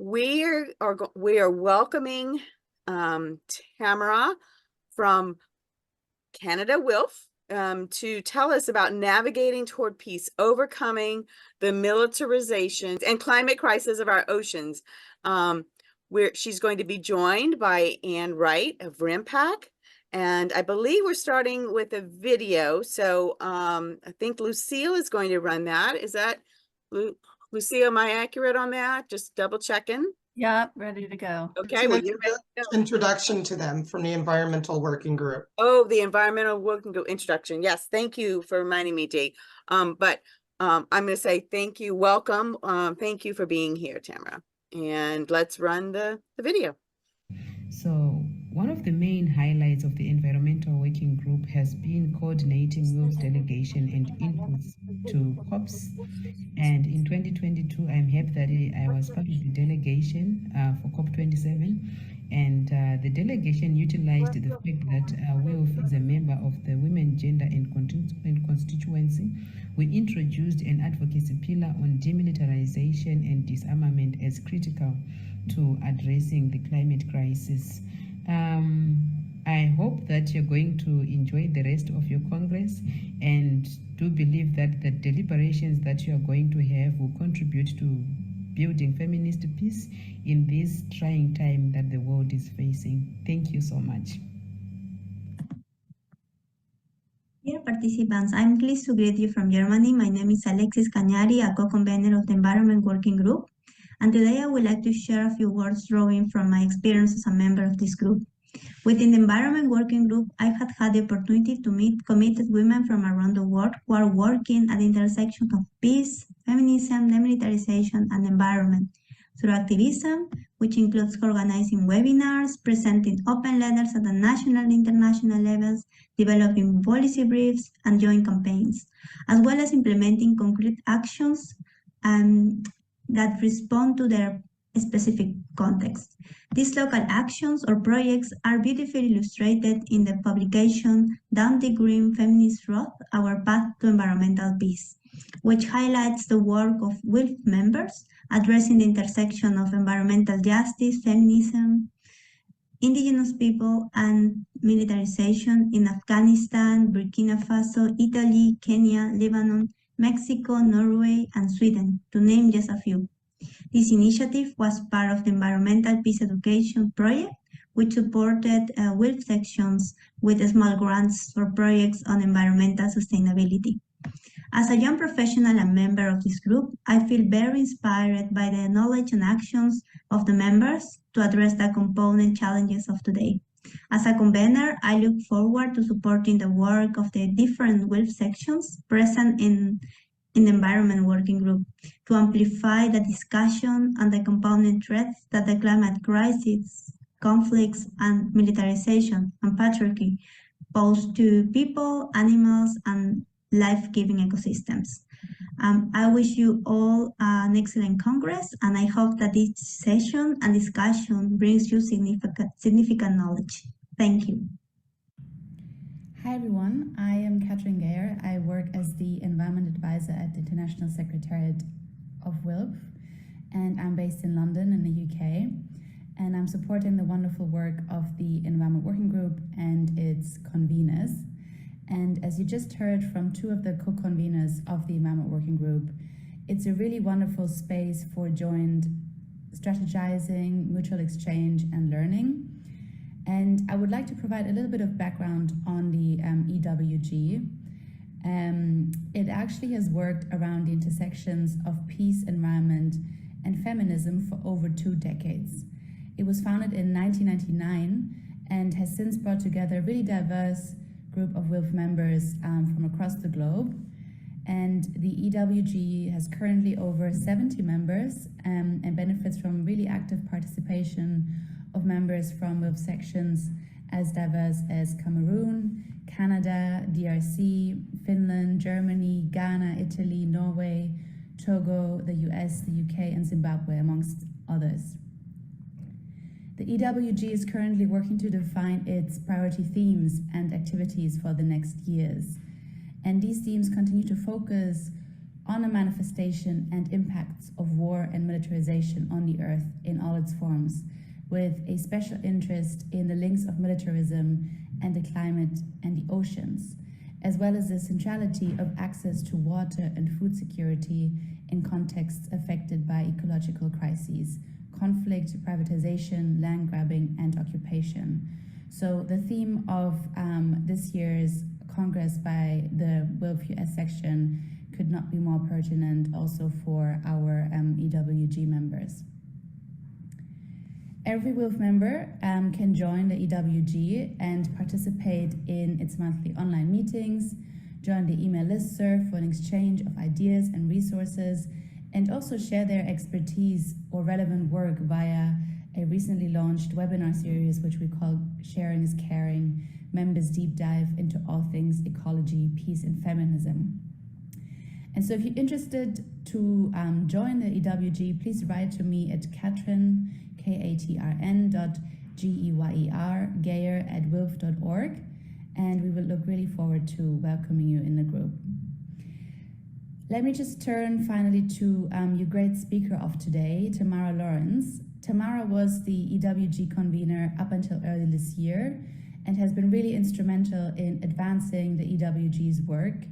we are welcoming Tamara from Canada WILPF to tell us about navigating toward peace, overcoming the militarization and climate crisis of our oceans. She's going to be joined by Wright of RIMPAC. And I believe we're starting with a video. So I think Lucille is going to run that. Is that, Lucille, am I accurate on that? Just double checking. Yeah, ready to go. Okay, well, you're ready to go. Introduction to them from the Environmental Working Group. Oh, the Environmental Working Group introduction. Yes, thank you for reminding me, Dee. I'm going to say thank you, welcome. Thank you for being here, Tamara. And let's run the video. So one of the main highlights of the Environmental Working Group has been coordinating WILPF's delegation and inputs to COPs. And in 2022, I'm happy that I was part of the delegation for COP27. And the delegation utilized the fact that WILPF is a member of the Women, Gender and Constituency. We introduced an advocacy pillar on demilitarization and disarmament as critical to addressing the climate crisis. I hope that you're going to enjoy the rest of your Congress and do believe that the deliberations that you are going to have will contribute to building feminist peace in this trying time that the world is facing. Thank you so much. Dear participants, I'm pleased to greet you from Germany. My name is Alexis Cañari, a co-convener of the Environment Working Group. And today I would like to share a few words drawing from my experience as a member of this group. Within the Environment Working Group, I've had the opportunity to meet committed women from around the world who are working at the intersection of peace, feminism, demilitarization, and environment through activism, which includes organizing webinars, presenting open letters at the national and international levels, developing policy briefs, and joint campaigns, as well as implementing concrete actions that respond to their specific context. These local actions or projects are beautifully illustrated in the publication Down the Green Feminist Road, Our Path to Environmental Peace, which highlights the work of WILPF members addressing the intersection of environmental justice, feminism, indigenous people, and militarization in Afghanistan, Burkina Faso, Italy, Kenya, Lebanon, Mexico, Norway, and Sweden, to name just a few. This initiative was part of the Environmental Peace Education Project, which supported WILPF sections with small grants for projects on environmental sustainability. As a young professional and member of this group, I feel very inspired by the knowledge and actions of the members to address the component challenges of today. As a convener, I look forward to supporting the work of the different WILPF sections present in the Environment Working Group to amplify the discussion on the component threats that the climate crisis, conflicts, and militarization and patriarchy pose to people, animals, and life-giving ecosystems. I wish you all an excellent Congress, and I hope that this session and discussion brings you significant knowledge. Thank you. Hi everyone, I am Katrin Geyer. I work as the Environment Advisor at the International Secretariat of WILPF, and I'm based in London in the UK, and I'm supporting the wonderful work of the Environment Working Group and its conveners. And as you just heard from two of the co-conveners of the Environment Working Group, it's a really wonderful space for joint strategizing, mutual exchange, and learning. And I would like to provide a little bit of background on the EWG. It actually has worked around the intersections of peace, environment, and feminism for over 2 decades. It was founded in 1999 and has since brought together a really diverse group of WILPF members from across the globe. And the EWG has currently over 70 members and benefits from really active participation of members from WILPF sections as diverse as Cameroon, Canada, DRC, Finland, Germany, Ghana, Italy, Norway, Togo, the US, the UK, and Zimbabwe, amongst others. The EWG is currently working to define its priority themes and activities for the next years. And these themes continue to focus on the manifestation and impacts of war and militarization on the earth in all its forms, with a special interest in the links of militarism and the climate and the oceans, as well as the centrality of access to water and food security in contexts affected by ecological crises, conflict, privatization, land grabbing, and occupation. So the theme of this year's Congress by the WILPF US section could not be more pertinent also for our EWG members. Every WILPF member can join the EWG and participate in its monthly online meetings, join the email listserv for an exchange of ideas and resources, and also share their expertise or relevant work via a recently launched webinar series, which we call Sharing is Caring, Members Deep Dive into all things ecology, peace, and feminism. And so if you're interested to join the EWG, please write to me at Katrin, katrn.geyer@wilpf.org, and we will look really forward to welcoming you in the group. Let me just turn finally to your great speaker of today, Tamara Lorincz. Tamara was the EWG convener up until early this year and has been really instrumental in advancing the EWG's work,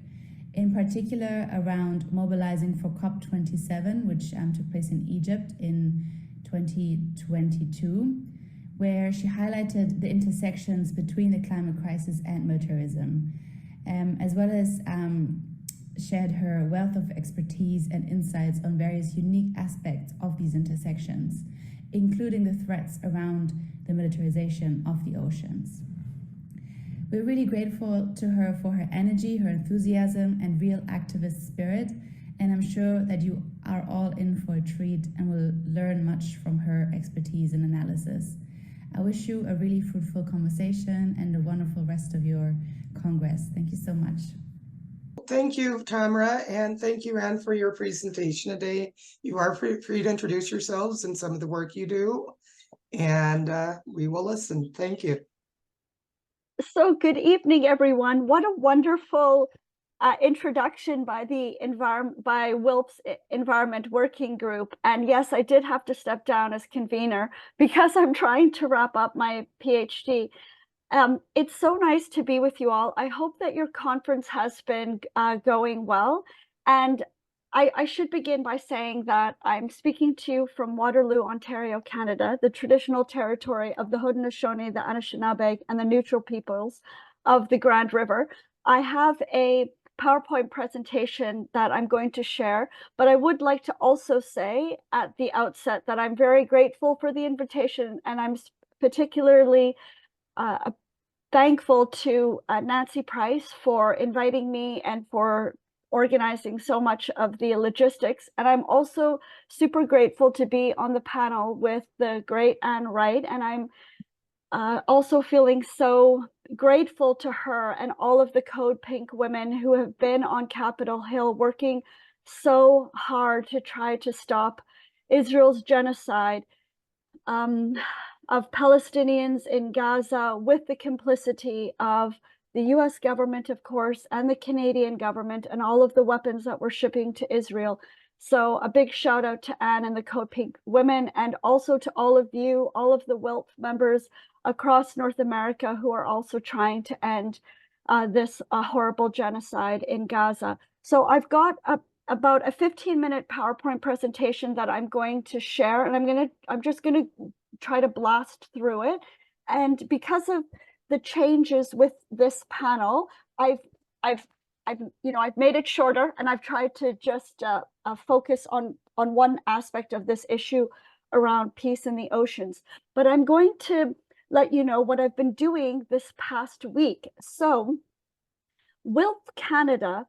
in particular around mobilizing for COP27, which took place in Egypt in 2022, where she highlighted the intersections between the climate crisis and militarism, as well as shared her wealth of expertise and insights on various unique aspects of these intersections, including the threats around the militarization of the oceans. We're really grateful to her for her energy, her enthusiasm, and real activist spirit, and I'm sure that you are all in for a treat and will learn much from her expertise and analysis. I wish you a really fruitful conversation and a wonderful rest of your Congress. Thank you so much. Thank you, Tamara, and thank you, Anne, for your presentation today. You are free to introduce yourselves and some of the work you do, and we will listen. Thank you. So good evening, everyone. What a wonderful introduction by the WILPF's Environment Working Group. And yes, I did have to step down as convener because I'm trying to wrap up my PhD. It's so nice to be with you all. I hope that your conference has been going well. And I should begin by saying that I'm speaking to you from Waterloo, Ontario, Canada, the traditional territory of the Haudenosaunee, the Anishinaabe, and the neutral peoples of the Grand River. I have a PowerPoint presentation that I'm going to share, but I would like to also say at the outset that I'm very grateful for the invitation, and I'm particularly thankful to Nancy Price for inviting me and for organizing so much of the logistics. And I'm also super grateful to be on the panel with the great Anne Wright. And I'm also feeling so grateful to her and all of the Code Pink women who have been on Capitol Hill working so hard to try to stop Israel's genocide of Palestinians in Gaza, with the complicity of the US government, of course, and the Canadian government, and all of the weapons that we're shipping to Israel. So a big shout out to Anne and the Code Pink women, and also to all of you, all of the WILPF members across North America who are also trying to end this horrible genocide in Gaza. So I've got about a 15-minute PowerPoint presentation that I'm going to share, and I'm just gonna try to blast through it. And because of the changes with this panel, I've made it shorter, and I've tried to just focus on one aspect of this issue around peace in the oceans. But I'm going to let you know what I've been doing this past week. So WILPF Canada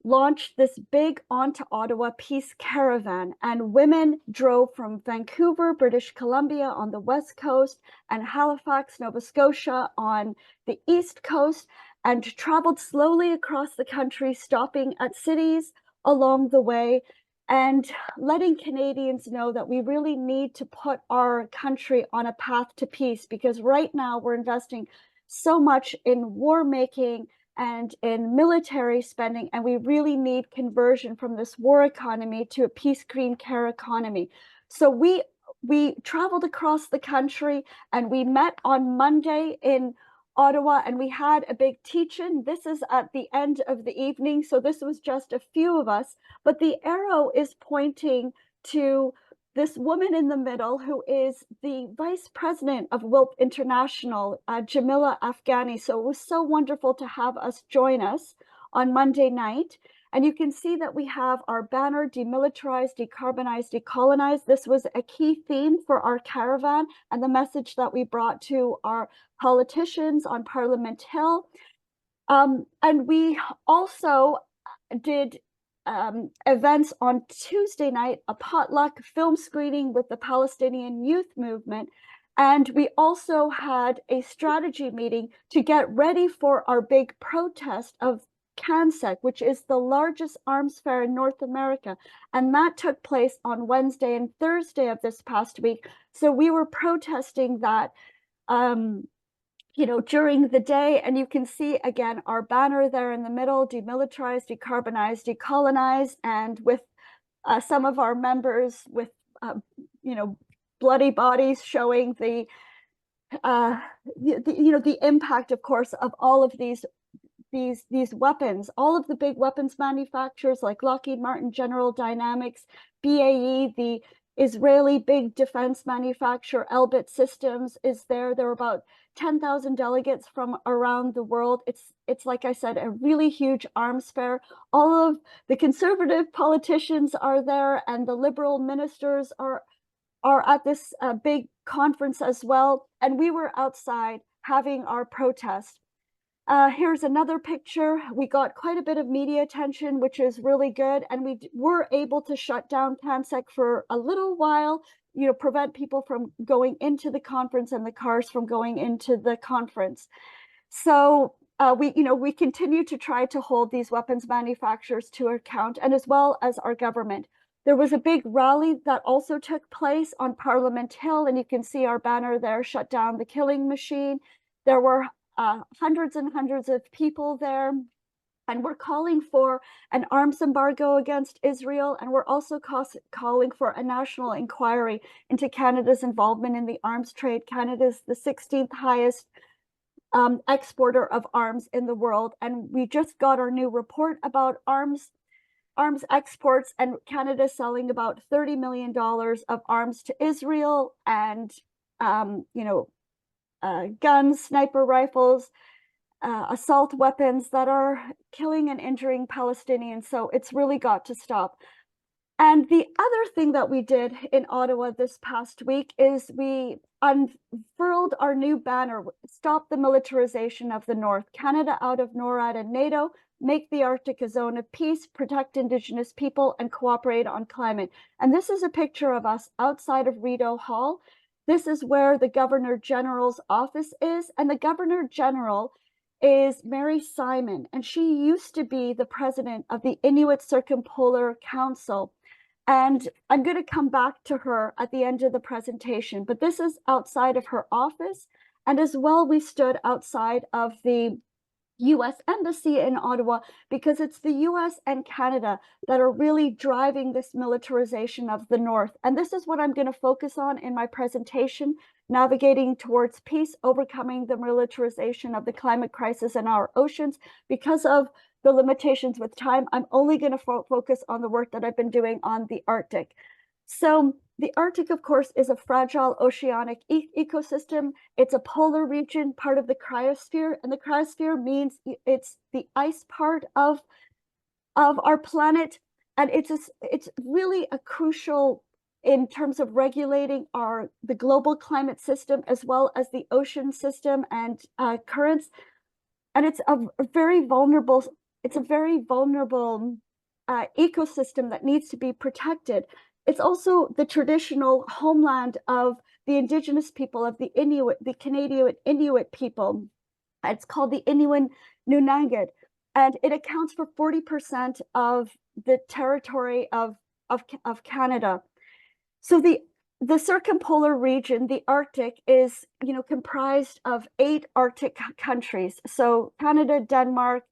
launched this big On to Ottawa Peace Caravan, and women drove from Vancouver, British Columbia on the west coast, and Halifax, Nova Scotia on the east coast, and traveled slowly across the country, stopping at cities along the way and letting Canadians know that we really need to put our country on a path to peace, because right now we're investing so much in war making and in military spending, and we really need conversion from this war economy to a peace, green, care economy. So we traveled across the country, and we met on Monday in Ottawa, and we had a big teach-in. This is at the end of the evening, so this was just a few of us, but the arrow is pointing to this woman in the middle, who is the vice president of WILPF International, Jamila Afghani. So it was so wonderful to have us join us on Monday night. And you can see that we have our banner, demilitarized, decarbonize, decolonize. This was a key theme for our caravan and the message that we brought to our politicians on Parliament Hill. And we also did events on Tuesday night, a potluck film screening with the Palestinian Youth Movement. And we also had a strategy meeting to get ready for our big protest of CANSEC, which is the largest arms fair in North America. And that took place on Wednesday and Thursday of this past week. So we were protesting that during the day, and you can see again our banner there in the middle, demilitarize, decarbonize, decolonize, and with some of our members with bloody bodies showing the impact, of course, of all of these weapons. All of the big weapons manufacturers like Lockheed Martin, General Dynamics, BAE, the Israeli big defense manufacturer Elbit Systems is there. There are about 10,000 delegates from around the world. It's like I said, a really huge arms fair. All of the conservative politicians are there, and the liberal ministers are at this big conference as well. And we were outside having our protest. Here's another picture. We got quite a bit of media attention, which is really good. And we were able to shut down CANSEC for a little while, prevent people from going into the conference and the cars from going into the conference. So we continue to try to hold these weapons manufacturers to account, and as well as our government. There was a big rally that also took place on Parliament Hill, and you can see our banner there, shut down the killing machine. There were hundreds and hundreds of people there, and we're calling for an arms embargo against Israel, and we're also calling for a national inquiry into Canada's involvement in the arms trade. Canada's the 16th highest exporter of arms in the world, and we just got our new report about arms exports, and Canada selling about $30 million of arms to Israel, and guns, sniper rifles, assault weapons that are killing and injuring Palestinians. So it's really got to stop. And the other thing that we did in Ottawa this past week is we unfurled our new banner, Stop the Militarization of the North, Canada out of NORAD and NATO, make the Arctic a zone of peace, protect Indigenous people, and cooperate on climate. And this is a picture of us outside of Rideau Hall. This is where the Governor General's office is, and the Governor General is Mary Simon, and she used to be the president of the Inuit Circumpolar Council. And I'm going to come back to her at the end of the presentation, but this is outside of her office. And as well, we stood outside of the US Embassy in Ottawa, because it's the US and Canada that are really driving this militarization of the North. And this is what I'm going to focus on in my presentation, navigating towards peace, overcoming the militarization of the climate crisis in our oceans. Because of the limitations with time, I'm only going to focus on the work that I've been doing on the Arctic. So the Arctic, of course, is a fragile oceanic ecosystem. It's a polar region, part of the cryosphere, and the cryosphere means it's the ice part of our planet, and it's really a crucial in terms of regulating the global climate system as well as the ocean system and currents. And it's a very vulnerable ecosystem that needs to be protected. It's also the traditional homeland of the Indigenous people, of the Inuit, the Canadian Inuit people. It's called the Inuit Nunangat, and it accounts for 40% of the territory of Canada. So the the circumpolar region, the Arctic, is, comprised of 8 Arctic countries. So Canada, Denmark,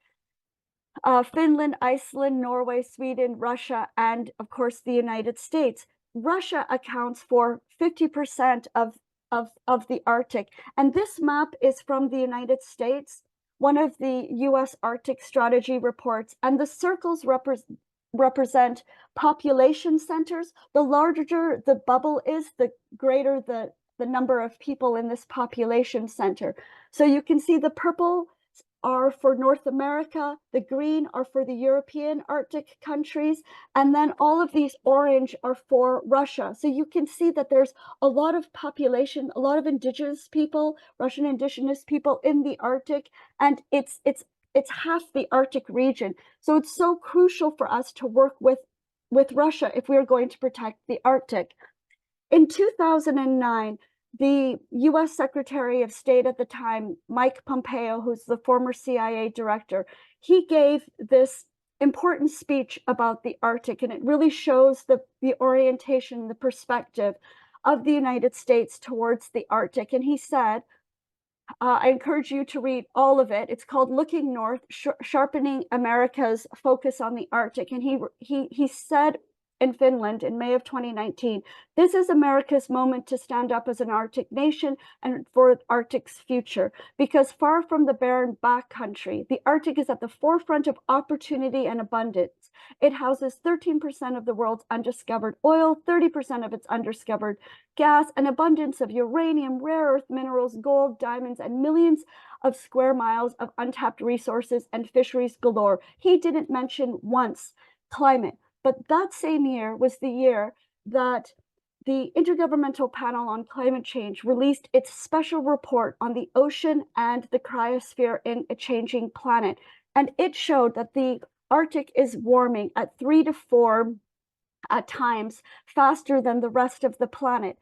Finland, Iceland, Norway, Sweden, Russia, and of course the United States. Russia accounts for 50% of the Arctic. And this map is from the United States, one of the US Arctic strategy reports. And the circles represent population centers. The larger the bubble is, the greater the number of people in this population center. So you can see the purple are for North America, the green are for the European Arctic countries, and then all of these orange are for Russia. So you can see that there's a lot of population, a lot of indigenous people, Russian indigenous people in the Arctic, and it's half the Arctic region. So it's so crucial for us to work with Russia if we are going to protect the Arctic. In 2009, the US Secretary of State at the time, Mike Pompeo, who's the former CIA director, he gave this important speech about the Arctic, and it really shows the orientation, the perspective of the United States towards the Arctic. And he said, I encourage you to read all of it. It's called Looking North, Sharpening America's Focus on the Arctic. And he said in Finland in May of 2019, this is America's moment to stand up as an Arctic nation and for Arctic's future. Because far from the barren backcountry, the Arctic is at the forefront of opportunity and abundance. It houses 13% of the world's undiscovered oil, 30% of its undiscovered gas, an abundance of uranium, rare earth minerals, gold, diamonds, and millions of square miles of untapped resources and fisheries galore. He didn't mention once climate. But that same year was the year that the Intergovernmental Panel on Climate Change released its special report on the ocean and the cryosphere in a changing planet. And it showed that the Arctic is warming at 3 to 4 times faster than the rest of the planet.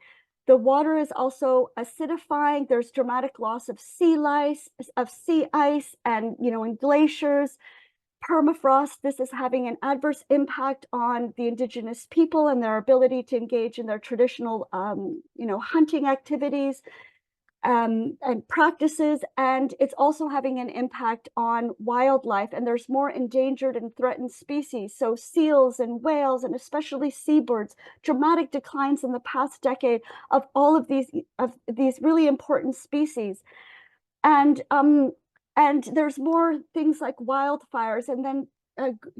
The water is also acidifying. There's dramatic loss of sea ice, and in glaciers. Permafrost, this is having an adverse impact on the indigenous people and their ability to engage in their traditional, hunting activities and practices. And it's also having an impact on wildlife. And there's more endangered and threatened species. So seals and whales, and especially seabirds, dramatic declines in the past decade of all of these really important species. And there's more things like wildfires, and then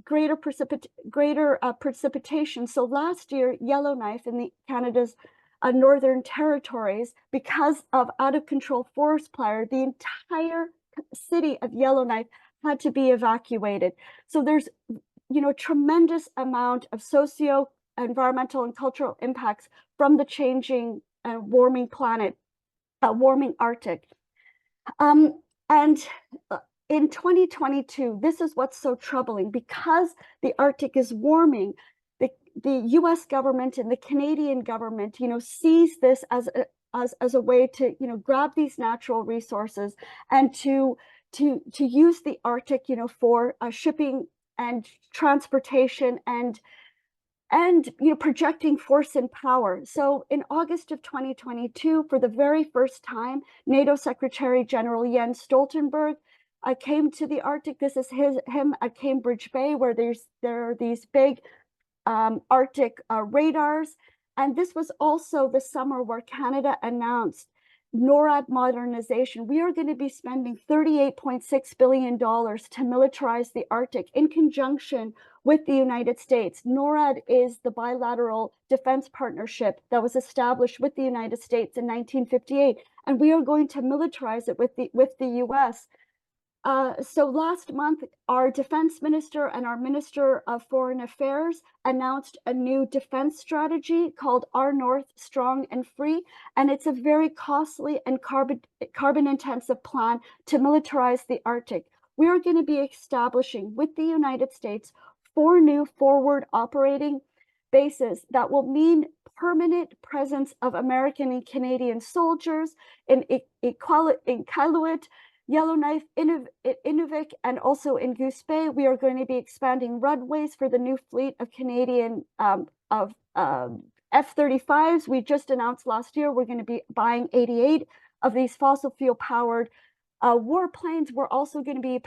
greater precipitation. So last year, Yellowknife in Canada's Northern Territories, because of out of control forest fire, the entire city of Yellowknife had to be evacuated. So there's a tremendous amount of socio, environmental, and cultural impacts from the changing warming planet, warming Arctic. And in 2022, this is what's so troubling. Because the Arctic is warming, the US government and the Canadian government, sees this as a way to, grab these natural resources and to use the Arctic, for shipping and transportation and projecting force and power. So in August of 2022, for the very first time, NATO Secretary General Jens Stoltenberg came to the Arctic. This is him at Cambridge Bay, where there are these big Arctic radars. And this was also the summer where Canada announced NORAD modernization. We are going to be spending $38.6 billion to militarize the Arctic in conjunction with the United States. NORAD is the bilateral defense partnership that was established with the United States in 1958, and we are going to militarize it with the US. So last month, our defense minister and our minister of foreign affairs announced a new defense strategy called Our North, Strong and Free. And it's a very costly and carbon intensive plan to militarize the Arctic. We are going to be establishing with the United States 4 new forward operating bases that will mean permanent presence of American and Canadian soldiers in Iqaluit, Yellowknife, Inuvik, and also in Goose Bay. We are going to be expanding runways for the new fleet of Canadian F-35s, we just announced last year, we're going to be buying 88 of these fossil fuel powered warplanes. We're also going to be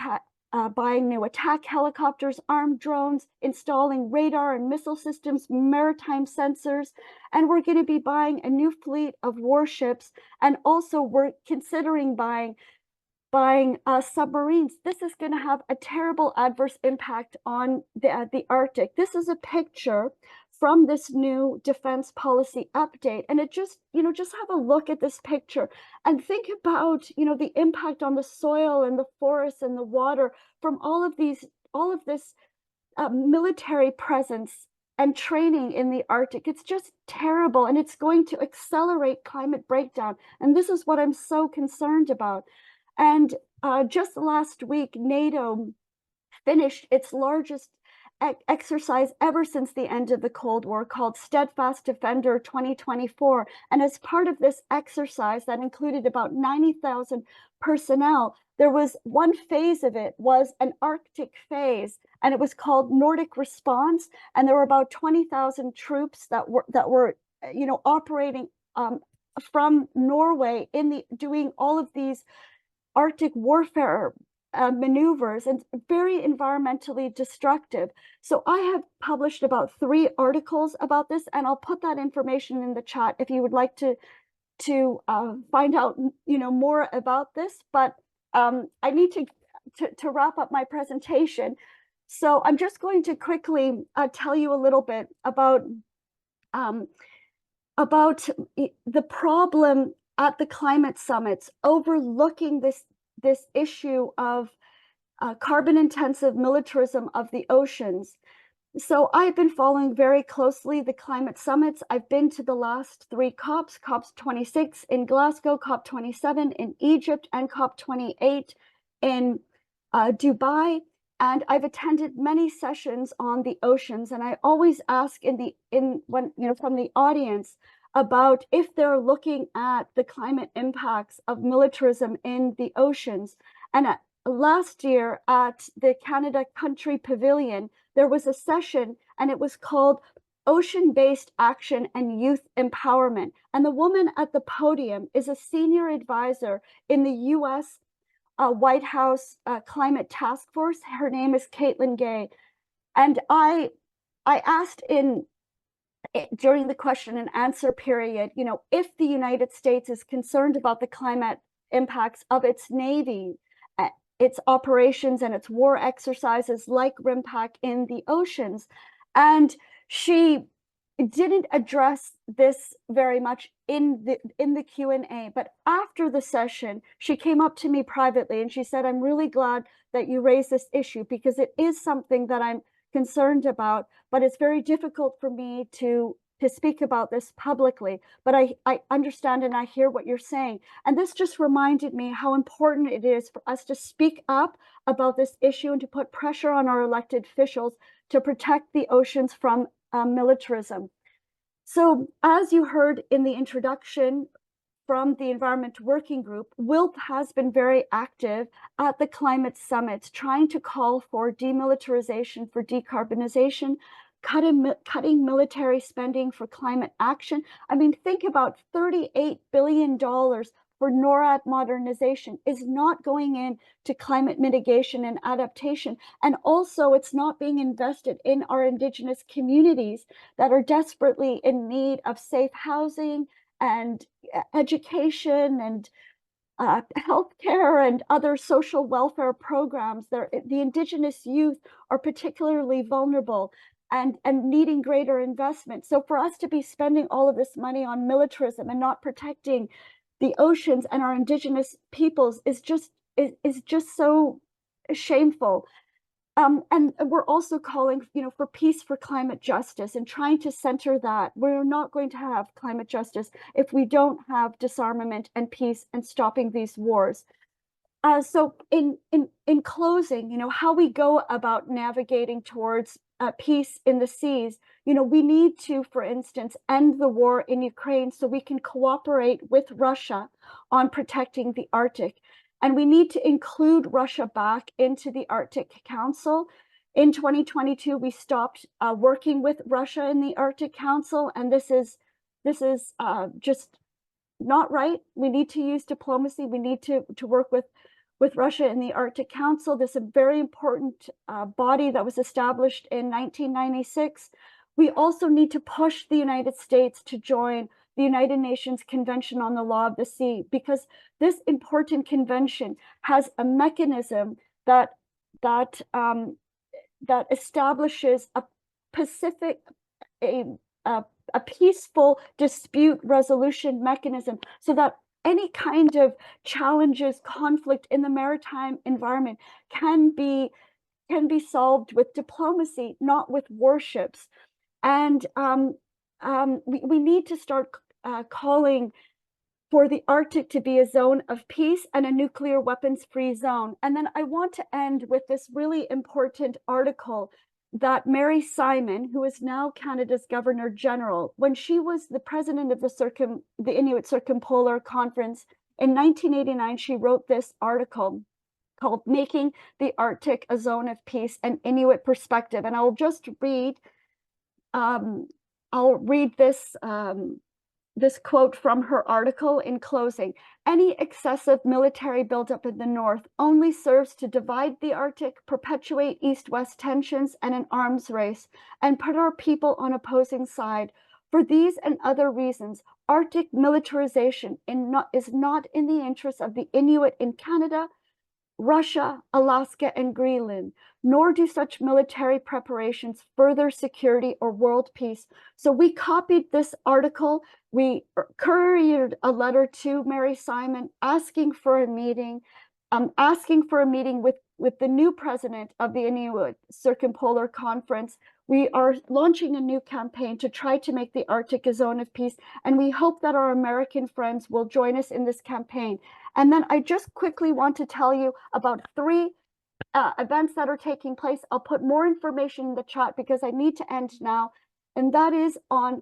buying new attack helicopters, armed drones, installing radar and missile systems, maritime sensors, and we're going to be buying a new fleet of warships. And also we're considering buying submarines. This is going to have a terrible adverse impact on the Arctic. This is a picture from this new defense policy update. And it just, just have a look at this picture and think about, the impact on the soil and the forests and the water from all of this military presence and training in the Arctic. It's just terrible, and it's going to accelerate climate breakdown. And this is what I'm so concerned about. And just last week, NATO finished its largest exercise ever since the end of the Cold War, called Steadfast Defender 2024. And as part of this exercise that included about 90,000 personnel, there was one phase of it was an Arctic phase, and it was called Nordic Response. And there were about 20,000 troops that were operating from Norway doing all of these Arctic warfare maneuvers, and very environmentally destructive. So I have published about 3 articles about this, and I'll put that information in the chat if you would like to find out more about this. But I need to wrap up my presentation, so I'm just going to quickly tell you a little bit about the problem at the climate summits, overlooking this issue of carbon-intensive militarism of the oceans. So I've been following very closely the climate summits. I've been to the last 3 COPs, COP26 in Glasgow, COP27 in Egypt, and COP28 in Dubai. And I've attended many sessions on the oceans. And I always ask from the audience about if they're looking at the climate impacts of militarism in the oceans. And last year at the Canada Country Pavilion, there was a session, and it was called Ocean-Based Action and Youth Empowerment. And the woman at the podium is a senior advisor in the US White House Climate Task Force. Her name is Caitlin Gay. And I asked during the question and answer period, if the United States is concerned about the climate impacts of its Navy, its operations and its war exercises like RIMPAC in the oceans. And she didn't address this very much in the Q&A, but after the session, she came up to me privately and she said, "I'm really glad that you raised this issue, because it is something that I'm concerned about, but it's very difficult for me to speak about this publicly. But I understand and I hear what you're saying." And this just reminded me how important it is for us to speak up about this issue and to put pressure on our elected officials to protect the oceans from militarism. So as you heard in the introduction from the Environment Working Group, WILPF has been very active at the climate summits, trying to call for demilitarization for decarbonization, cutting military spending for climate action. I mean, think about $38 billion for NORAD modernization is not going into climate mitigation and adaptation. And also it's not being invested in our Indigenous communities that are desperately in need of safe housing and education and healthcare and other social welfare programs. The Indigenous youth are particularly vulnerable and needing greater investment. So for us to be spending all of this money on militarism and not protecting the oceans and our Indigenous peoples is just so shameful. And we're also calling, for peace, for climate justice, and trying to center that. We're not going to have climate justice if we don't have disarmament and peace and stopping these wars. So in closing, how we go about navigating towards peace in the seas, we need to, for instance, end the war in Ukraine so we can cooperate with Russia on protecting the Arctic. And we need to include Russia back into the Arctic Council. In 2022, we stopped working with Russia in the Arctic Council, and this is just not right. We need to use diplomacy. We need to work with Russia in the Arctic Council. This is a very important body that was established in 1996. We also need to push the United States to join the United Nations Convention on the Law of the Sea, because this important convention has a mechanism that establishes a peaceful dispute resolution mechanism, so that any kind of challenges, conflict in the maritime environment can be solved with diplomacy, not with warships. And we need to start calling for the Arctic to be a zone of peace and a nuclear weapons-free zone. And then I want to end with this really important article that Mary Simon, who is now Canada's Governor General, when she was the president of the Inuit Circumpolar Conference in 1989, she wrote this article called "Making the Arctic a Zone of Peace: An Inuit Perspective." And I'll just read, this quote from her article in closing. "Any excessive military buildup in the north only serves to divide the Arctic, perpetuate east-west tensions and an arms race, and put our people on opposing side. For these and other reasons, Arctic militarization is not in the interest of the Inuit in Canada, Russia, Alaska, and Greenland, nor do such military preparations further security or world peace." So we copied this article. We couriered a letter to Mary Simon asking for a meeting, with the new president of the Inuit Circumpolar Conference. We are launching a new campaign to try to make the Arctic a zone of peace, and we hope that our American friends will join us in this campaign. And then I just quickly want to tell you about 3 events that are taking place. I'll put more information in the chat because I need to end now. And that is on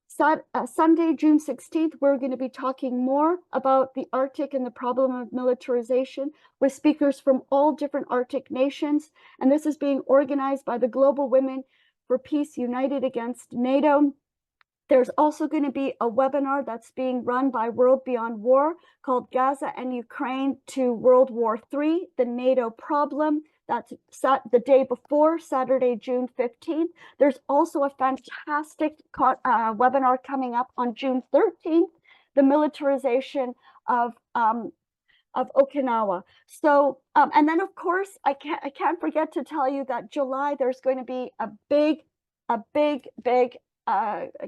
Sunday, June 16th, we're going to be talking more about the Arctic and the problem of militarization with speakers from all different Arctic nations. And this is being organized by the Global Women for Peace United Against NATO. There's also going to be a webinar that's being run by World Beyond War called Gaza and Ukraine to World War III, the NATO problem. That's the day before, Saturday, June 15th. There's also a fantastic webinar coming up on June 13th, the militarization of Okinawa. So, and then of course, I can't forget to tell you that July, there's going to be a big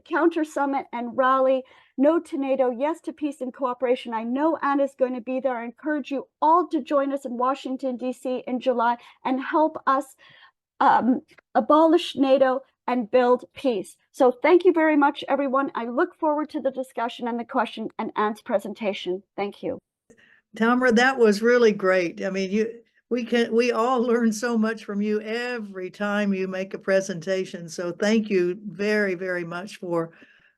counter summit and rally. No to NATO, yes to peace and cooperation. I know Anna's going to be there. I encourage you all to join us in Washington, D.C. in July and help us abolish NATO and build peace. So thank you very much, everyone. I look forward to the discussion and the question and answer presentation. Thank you. Tamara, that was really great. I mean, we all learn so much from you every time you make a presentation. So thank you very, very much for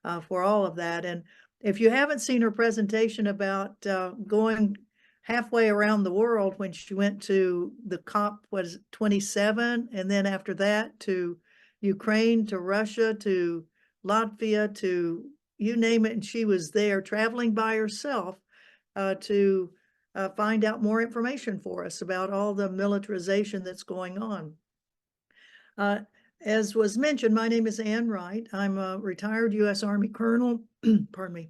all of that. And if you haven't seen her presentation about going halfway around the world when she went to the COP, was 27, and then after that to Ukraine, to Russia, to Latvia, to you name it, and she was there traveling by herself to find out more information for us about all the militarization that's going on. As was mentioned, my name is Ann Wright. I'm a retired U.S. Army colonel, pardon me,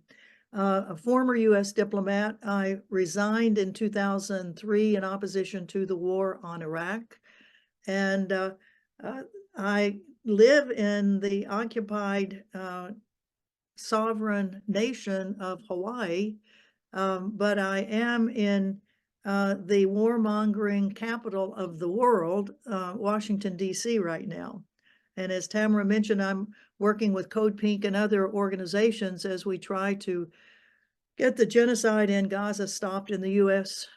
a former U.S. diplomat. I resigned in 2003 in opposition to the war on Iraq. And I live in the occupied sovereign nation of Hawaii, but I am in the warmongering capital of the world, Washington, D.C. right now. And as Tamara mentioned, I'm working with Code Pink and other organizations as we try to get the genocide in Gaza stopped and the U.S.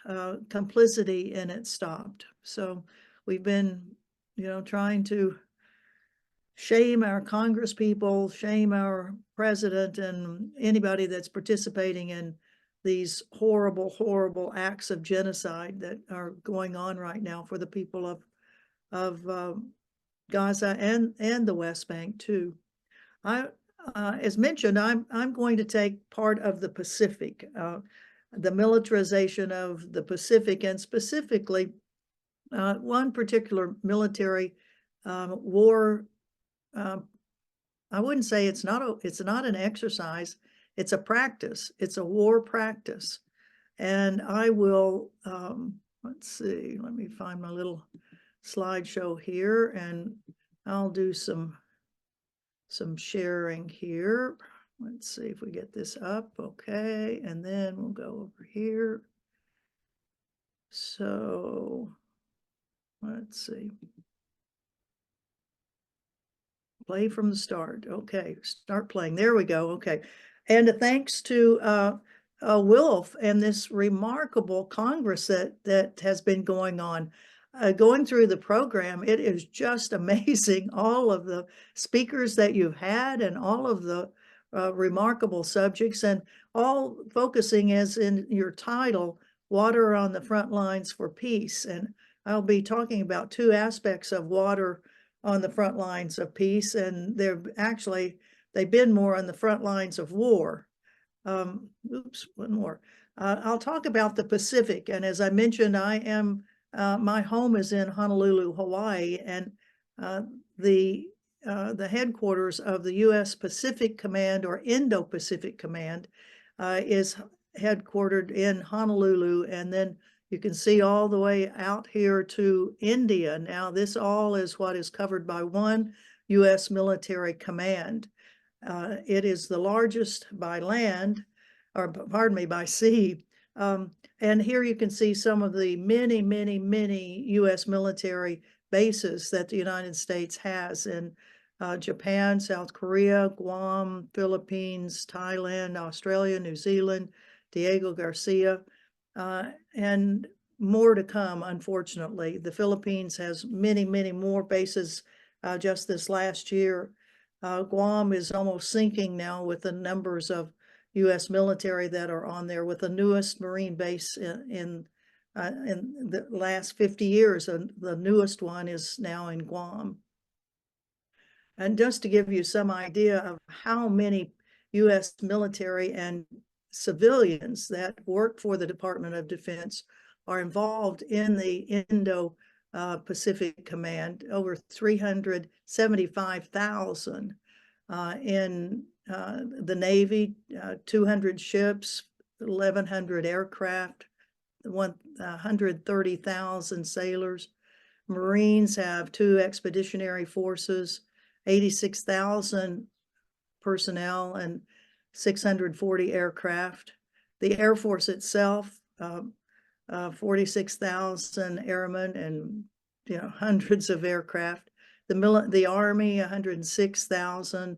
Complicity in it stopped. So we've been, trying to shame our Congress people, shame our president, and anybody that's participating in these horrible, horrible acts of genocide that are going on right now for the people of Gaza and the West Bank too. As mentioned, I'm going to take part of the Pacific, the militarization of the Pacific, and specifically one particular military war. I wouldn't say it's not an exercise. It's a practice. It's a war practice, and I will. Let's see. Let me find my little slideshow here, and I'll do some sharing here. Let's see if we get this up. Okay, and then we'll go over here. So let's see. Play from the start. Okay, start playing. There we go. Okay, and thanks to WILPF and this remarkable Congress that has been going on. Going through the program, it is just amazing, all of the speakers that you've had and all of the remarkable subjects, and all focusing, as in your title, Water on the Front Lines for Peace. And I'll be talking about two aspects of water on the front lines of peace, and they've been more on the front lines of war. Oops, one more. I'll talk about the Pacific, and as I mentioned, my home is in Honolulu, Hawaii, and the headquarters of the U.S. Pacific Command, or Indo-Pacific Command, is headquartered in Honolulu, and then you can see all the way out here to India. Now, this all is what is covered by one U.S. military command. It is the largest by land, or pardon me, by sea. And here you can see some of the many, many, many U.S. military bases that the United States has in Japan, South Korea, Guam, Philippines, Thailand, Australia, New Zealand, Diego Garcia, and more to come, unfortunately. The Philippines has many, many more bases just this last year. Guam is almost sinking now with the numbers of U.S. military that are on there, with the newest Marine base in the last 50 years. And the newest one is now in Guam. And just to give you some idea of how many U.S. military and civilians that work for the Department of Defense are involved in the Indo-Pacific Command, over 375,000 in the Navy, 200 ships, 1,100 aircraft, 130,000 sailors. Marines have 2 expeditionary forces, 86,000 personnel, and 640 aircraft. The Air Force itself, 46,000 airmen and hundreds of aircraft. The Army, 106,000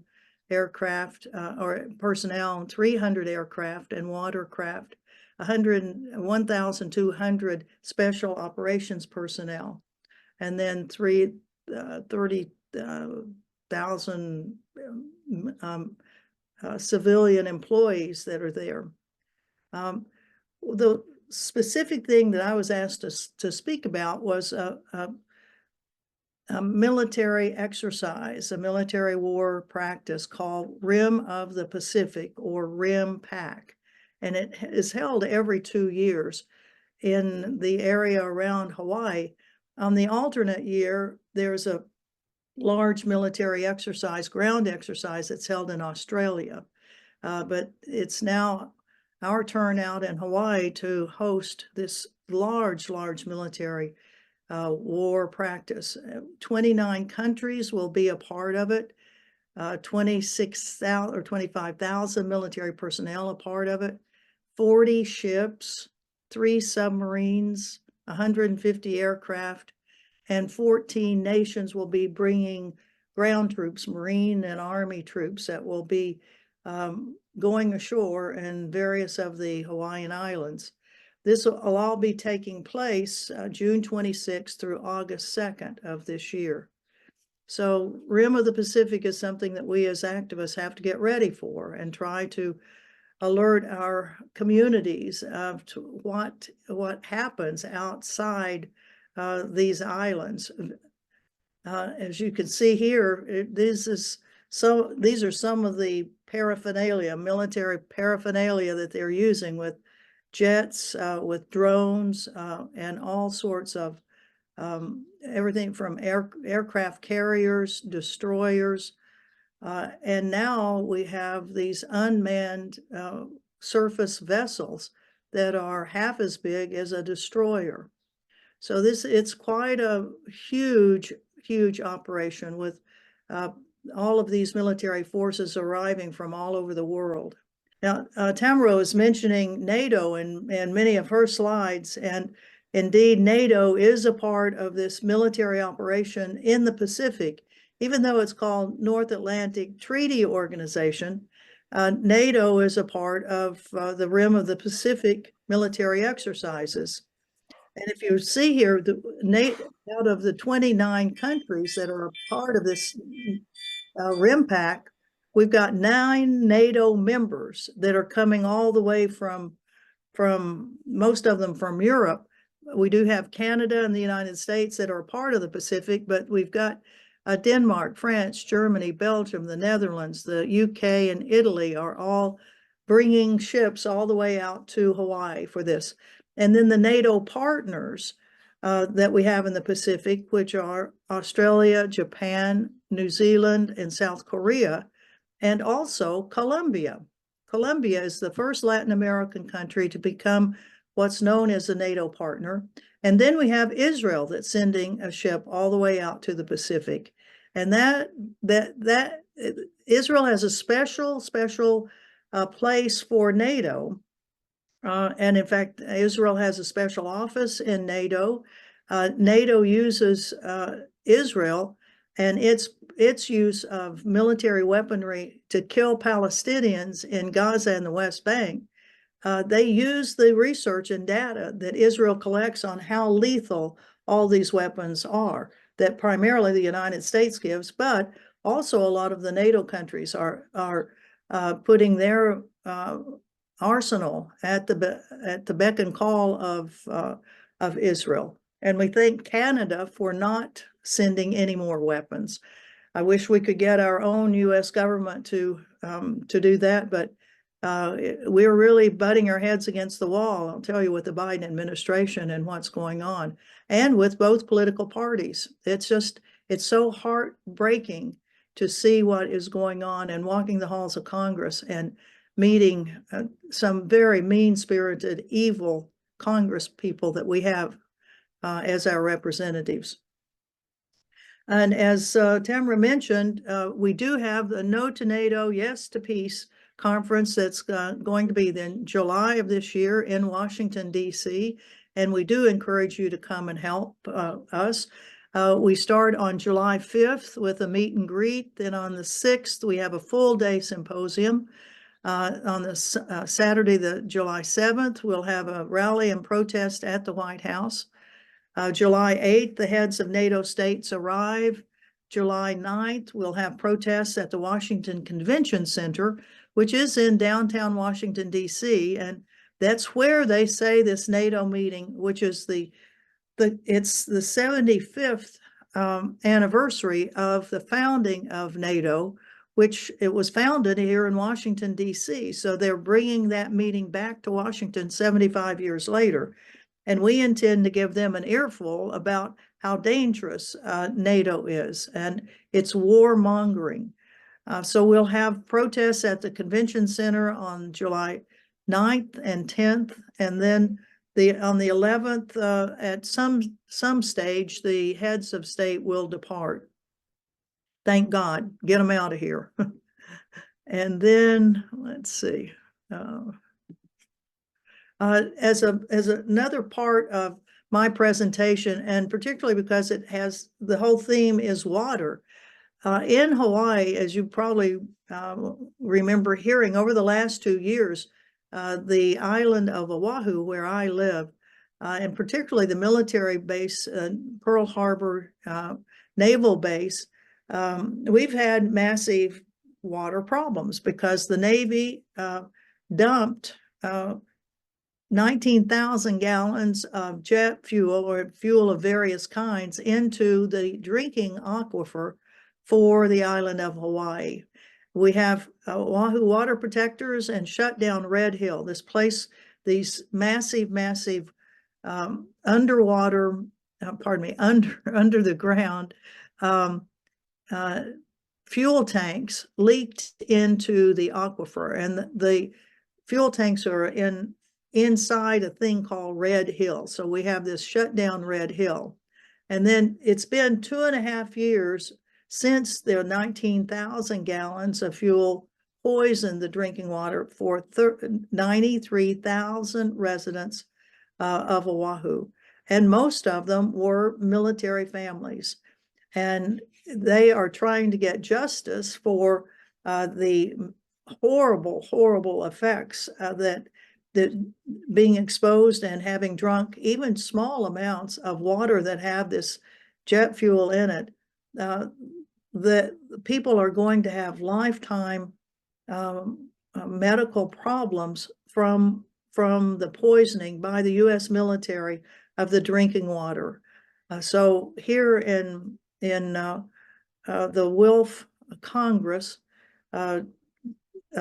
aircraft or personnel, 300 aircraft and watercraft, 1,200 special operations personnel, and then 30,000 civilian employees that are there. The specific thing that I was asked to speak about was a military exercise, a military war practice called Rim of the Pacific, or RIMPAC. And it is held every 2 years in the area around Hawaii. On the alternate year, there's a large military exercise, ground exercise, that's held in Australia. But it's now our turn out in Hawaii to host this large military war practice. 29 countries will be a part of it. 26,000 or 25,000 military personnel a part of it. 40 ships, 3 submarines, 150 aircraft, and 14 nations will be bringing ground troops, Marine and Army troops, that will be going ashore in various of the Hawaiian Islands. This will all be taking place June 26th through August 2nd of this year. So Rim of the Pacific is something that we as activists have to get ready for and try to alert our communities of what happens outside these islands. As you can see here, these are some of the paraphernalia, military paraphernalia that they're using with jets, with drones, and all sorts of everything from aircraft carriers, destroyers, and now we have these unmanned surface vessels that are half as big as a destroyer. So it's quite a huge operation with all of these military forces arriving from all over the world. Now, Tamara was mentioning NATO in many of her slides, and indeed, NATO is a part of this military operation in the Pacific. Even though it's called North Atlantic Treaty Organization, NATO is a part of the Rim of the Pacific military exercises. And if you see here, out of the 29 countries that are a part of this RIMPAC, we've got 9 NATO members that are coming all the way from most of them from Europe. We do have Canada and the United States that are a part of the Pacific, but we've got Denmark, France, Germany, Belgium, the Netherlands, the UK, and Italy are all bringing ships all the way out to Hawaii for this. And then the NATO partners that we have in the Pacific, which are Australia, Japan, New Zealand, and South Korea, and also Colombia. Colombia is the first Latin American country to become what's known as a NATO partner. And then we have Israel that's sending a ship all the way out to the Pacific. And that Israel has a special place for NATO. And in fact, Israel has a special office in NATO. NATO uses Israel and its use of military weaponry to kill Palestinians in Gaza and the West Bank. They use the research and data that Israel collects on how lethal all these weapons are, that primarily the United States gives, but also a lot of the NATO countries are putting their arsenal at the beck and call of Israel. And we thank Canada for not sending any more weapons. I wish we could get our own U.S. government to do that, but we're really butting our heads against the wall, I'll tell you, with the Biden administration and what's going on, and with both political parties. It's so heartbreaking to see what is going on and walking the halls of Congress and meeting some very mean-spirited, evil Congress people that we have as our representatives. And as Tamara mentioned, we do have the No to NATO, Yes to Peace conference that's going to be in July of this year in Washington, D.C. And we do encourage you to come and help us. We start on July 5th with a meet and greet. Then on the 6th, we have a full day symposium. On the Saturday, July 7th, we'll have a rally and protest at the White House. July 8th, the heads of NATO states arrive. July 9th, we'll have protests at the Washington Convention Center, which is in downtown Washington, D.C. And that's where they say this NATO meeting, which is it's the 75th anniversary of the founding of NATO, which it was founded here in Washington, D.C. So they're bringing that meeting back to Washington 75 years later. And we intend to give them an earful about how dangerous NATO is and its warmongering. So we'll have protests at the Convention Center on July 9th and 10th, and then on the 11th, at some stage, the heads of state will depart. Thank God, get them out of here. And then let's see. As another part of my presentation, and particularly because it has the whole theme is water. In Hawaii, as you probably remember hearing over the last 2 years, the island of Oahu, where I live, and particularly the military base, Pearl Harbor Naval Base, we've had massive water problems because the Navy dumped 19,000 gallons of jet fuel or fuel of various kinds into the drinking aquifer for the island of Hawaii. We have Oahu water protectors and shut down Red Hill. This place, these massive underwater, under the ground fuel tanks leaked into the aquifer, and the fuel tanks are inside a thing called Red Hill. So we have this shut down Red Hill. And then it's been 2.5 years since the 19,000 gallons of fuel poisoned the drinking water for 93,000 residents of Oahu. And most of them were military families. And they are trying to get justice for the horrible effects that being exposed and having drunk even small amounts of water that have this jet fuel in it, that people are going to have lifetime medical problems from the poisoning by the U.S. military of the drinking water. So here in the WILPF Congress,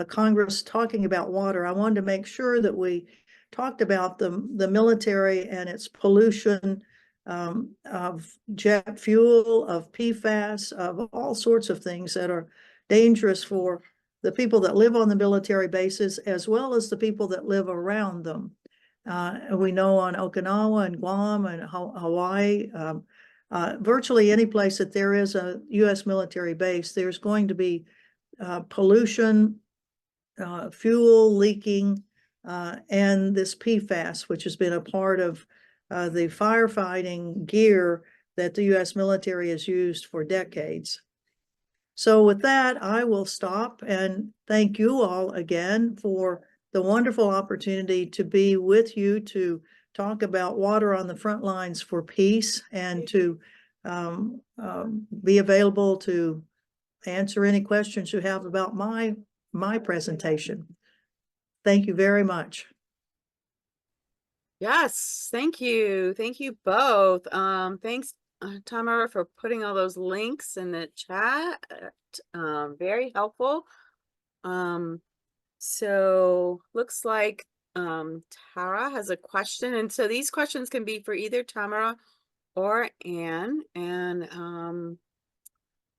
Congress talking about water, I wanted to make sure that we talked about the military and its pollution of jet fuel, of PFAS, of all sorts of things that are dangerous for the people that live on the military bases, as well as the people that live around them. We know on Okinawa and Guam and Hawaii, virtually any place that there is a U.S. military base, there's going to be pollution, fuel leaking, and this PFAS, which has been a part of the firefighting gear that the U.S. military has used for decades. So with that, I will stop and thank you all again for the wonderful opportunity to be with you to talk about water on the front lines for peace, and to be available to answer any questions you have about my presentation. Thank you very much. Yes, thank you. Thank you both. Thanks, Tamara, for putting all those links in the chat. Very helpful. So looks like Tara has a question, and so these questions can be for either Tamara or Anne. And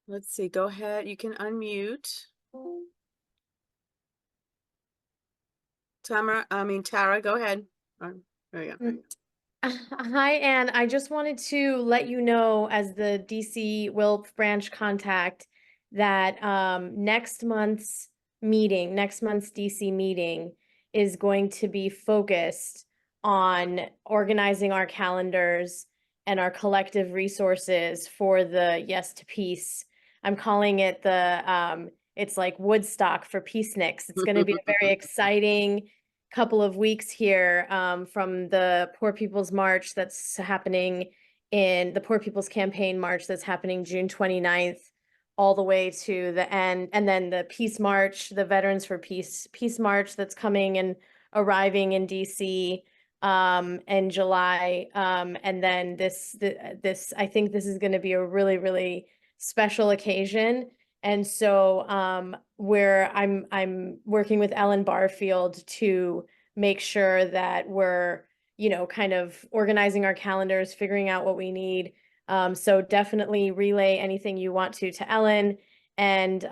let's see, go ahead, you can unmute. Tara, go ahead. There you go. Hi, Anne. I just wanted to let you know, as the DC WILPF branch contact, that next month's DC meeting is going to be focused on organizing our calendars and our collective resources for the Yes to Peace. I'm calling it it's like Woodstock for Peaceniks. It's going to be a very exciting couple of weeks here, from the Poor People's March that's happening in the Poor People's Campaign March that's happening June 29th, all the way to the end, and then the Peace March, the Veterans for Peace March that's coming and arriving in DC in July, and then this I think this is going to be a really, really special occasion. And so I'm working with Ellen Barfield to make sure that we're, kind of organizing our calendars, figuring out what we need. So definitely relay anything you want to Ellen. And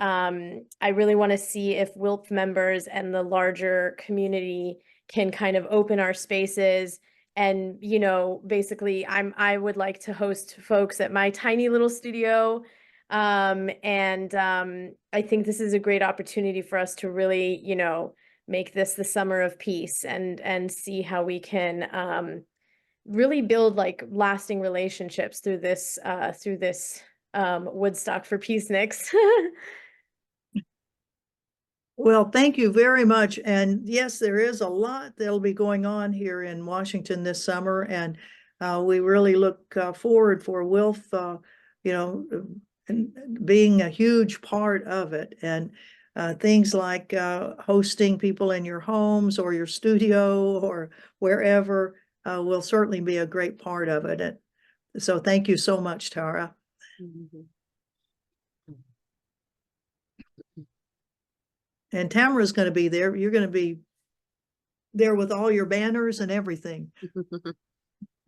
I really want to see if WILPF members and the larger community can kind of open our spaces. And, basically I would like to host folks at my tiny little studio. I think this is a great opportunity for us to really, make this the summer of peace, and see how we can really build like lasting relationships through this Woodstock for Peaceniks. Well, thank you very much. And yes, there is a lot that'll be going on here in Washington this summer, and we really look forward for WILPF, and being a huge part of it. And things like hosting people in your homes or your studio or wherever will certainly be a great part of it. And so thank you so much, Tara. And Tamara's going to be there. You're going to be there with all your banners and everything.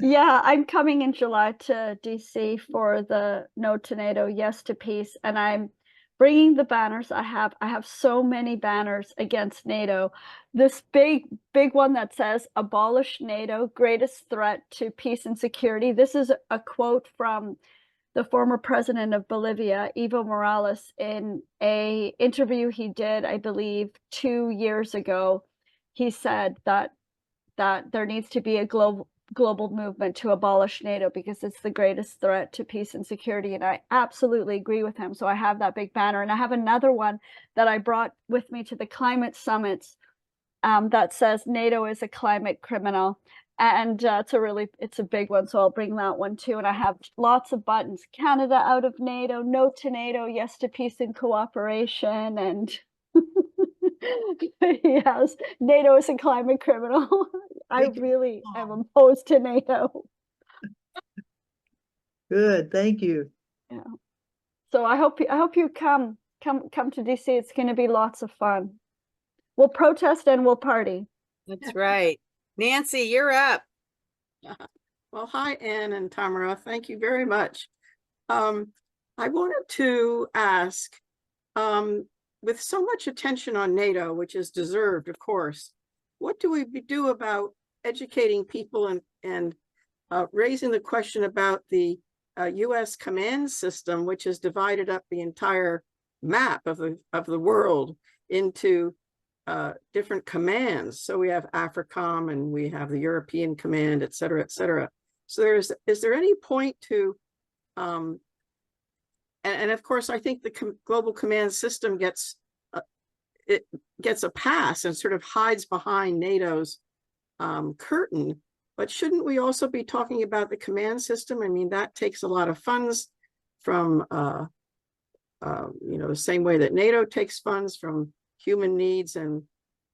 Yeah, I'm coming in July to DC for the No to NATO, Yes to Peace, and I'm bringing the banners. I have so many banners against NATO. This big one that says "Abolish NATO, greatest threat to peace and security." This is a quote from the former president of Bolivia, Evo Morales, in a interview he did, I believe, 2 years ago. He said that there needs to be a global movement to abolish NATO because it's the greatest threat to peace and security. And I absolutely agree with him. So I have that big banner. And I have another one that I brought with me to the climate summits that says NATO is a climate criminal. And it's a big one. So I'll bring that one too. And I have lots of buttons: Canada out of NATO, No to NATO, Yes to Peace and Cooperation. And yes, NATO is a climate criminal. I really am opposed to NATO. Good, thank you. Yeah. So I hope you come to DC. It's going to be lots of fun. We'll protest and we'll party. That's right. Nancy, you're up. Well, hi, Ann and Tamara. Thank you very much. I wanted to ask, with so much attention on NATO, which is deserved, of course, what do we do about educating people and raising the question about the U.S. command system, which has divided up the entire map of the world into different commands? So we have AFRICOM and we have the European Command, et cetera, et cetera. So is there any point to, and of course, I think the global command system gets a pass and sort of hides behind NATO's curtain. But shouldn't we also be talking about the command system? I mean, that takes a lot of funds from, the same way that NATO takes funds from human needs and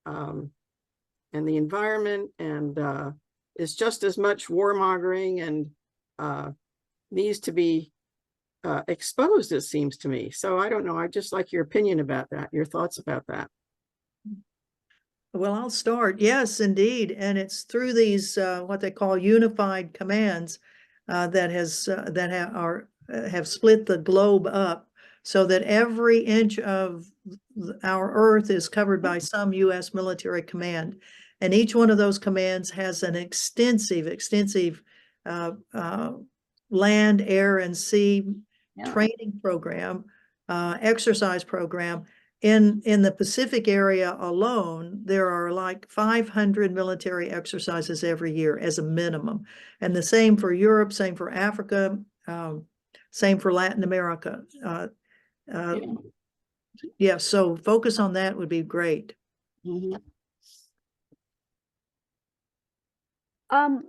the environment, and is just as much warmongering and needs to be exposed, it seems to me. So I don't know. I'd just like your opinion about that, your thoughts about that. Well, I'll start. Yes, indeed. And it's through these what they call unified commands that have split the globe up so that every inch of our earth is covered by some U.S. military command. And each one of those commands has an extensive land, air, and sea training program, exercise program. In the Pacific area alone, there are like 500 military exercises every year as a minimum. And the same for Europe, same for Africa, same for Latin America. Yeah, so focus on that would be great. Mm-hmm. I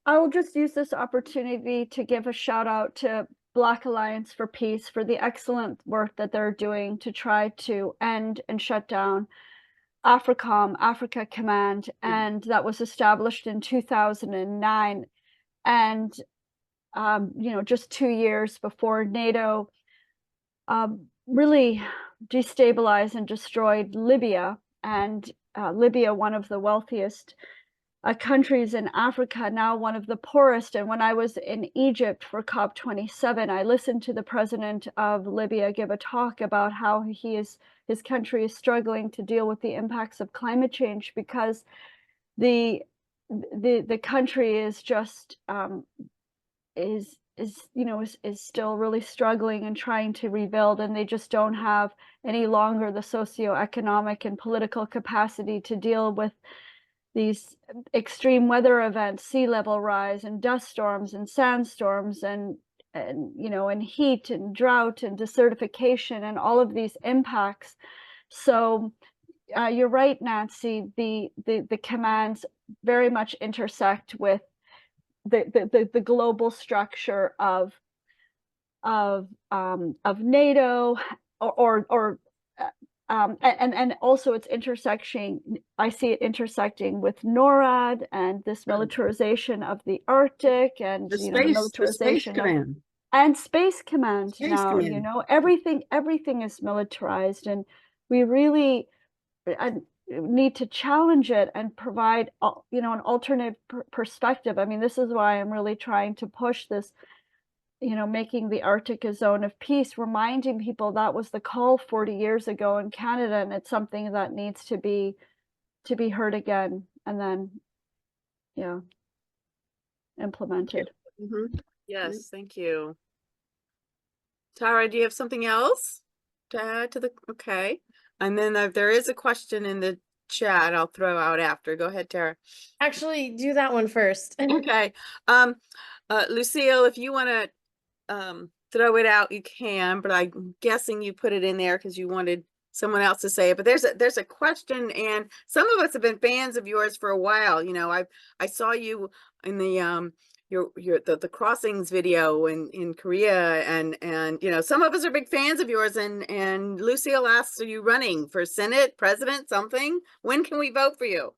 will just use this opportunity to give a shout out to Black Alliance for Peace for the excellent work that they're doing to try to end and shut down AFRICOM, Africa Command, and that was established in 2009. And just 2 years before NATO really destabilized and destroyed Libya, and Libya, one of the wealthiest countries in Africa, now one of the poorest. And when I was in Egypt for COP27, I listened to the president of Libya give a talk about how his country is struggling to deal with the impacts of climate change because the country is just is still really struggling and trying to rebuild, and they just don't have any longer the socioeconomic and political capacity to deal with these extreme weather events, sea level rise and dust storms and sandstorms and heat and drought and desertification and all of these impacts. So you're right, Nancy, the commands very much intersect with the global structure of NATO or and also it's intersecting, I see it intersecting with NORAD and this militarization of the Arctic and, The you know, the Space militarization of, Command. and Space Command Space now, you Command. know, everything is militarized, and we really need to challenge it and provide, you know, an alternate perspective. I mean, this is why I'm really trying to push this, you know, making the Arctic a zone of peace, reminding people that was the call 40 years ago in Canada, and it's something that needs to be heard again, and then, yeah, implemented. Yes, thank you. Tara, do you have something else to add to the, okay. And then there is a question in the chat I'll throw out after. Go ahead, Tara. Actually, do that one first. Okay. Lucille, if you want to throw it out, you can, but I'm guessing you put it in there because you wanted someone else to say it. But there's a question, and some of us have been fans of yours for a while. You know, I saw you in the the crossings video in Korea, and you know, some of us are big fans of yours, and Lucille asks, are you running for Senate, President, something? When can we vote for you?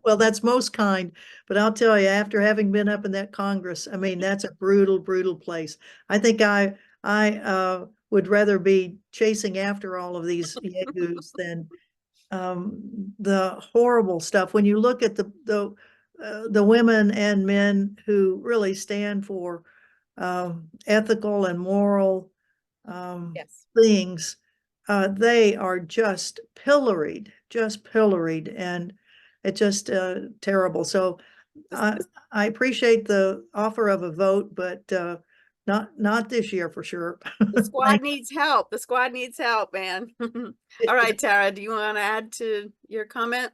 Well, that's most kind, but I'll tell you, after having been up in that Congress, I mean, that's a brutal, brutal place. I think I would rather be chasing after all of these yahoos than the horrible stuff. When you look at the women and men who really stand for ethical and moral Yes. things, they are just pilloried, and it's just terrible. So I appreciate the offer of a vote, but not this year for sure. The squad needs help. The squad needs help, man. All right, Tara, do you want to add to your comment?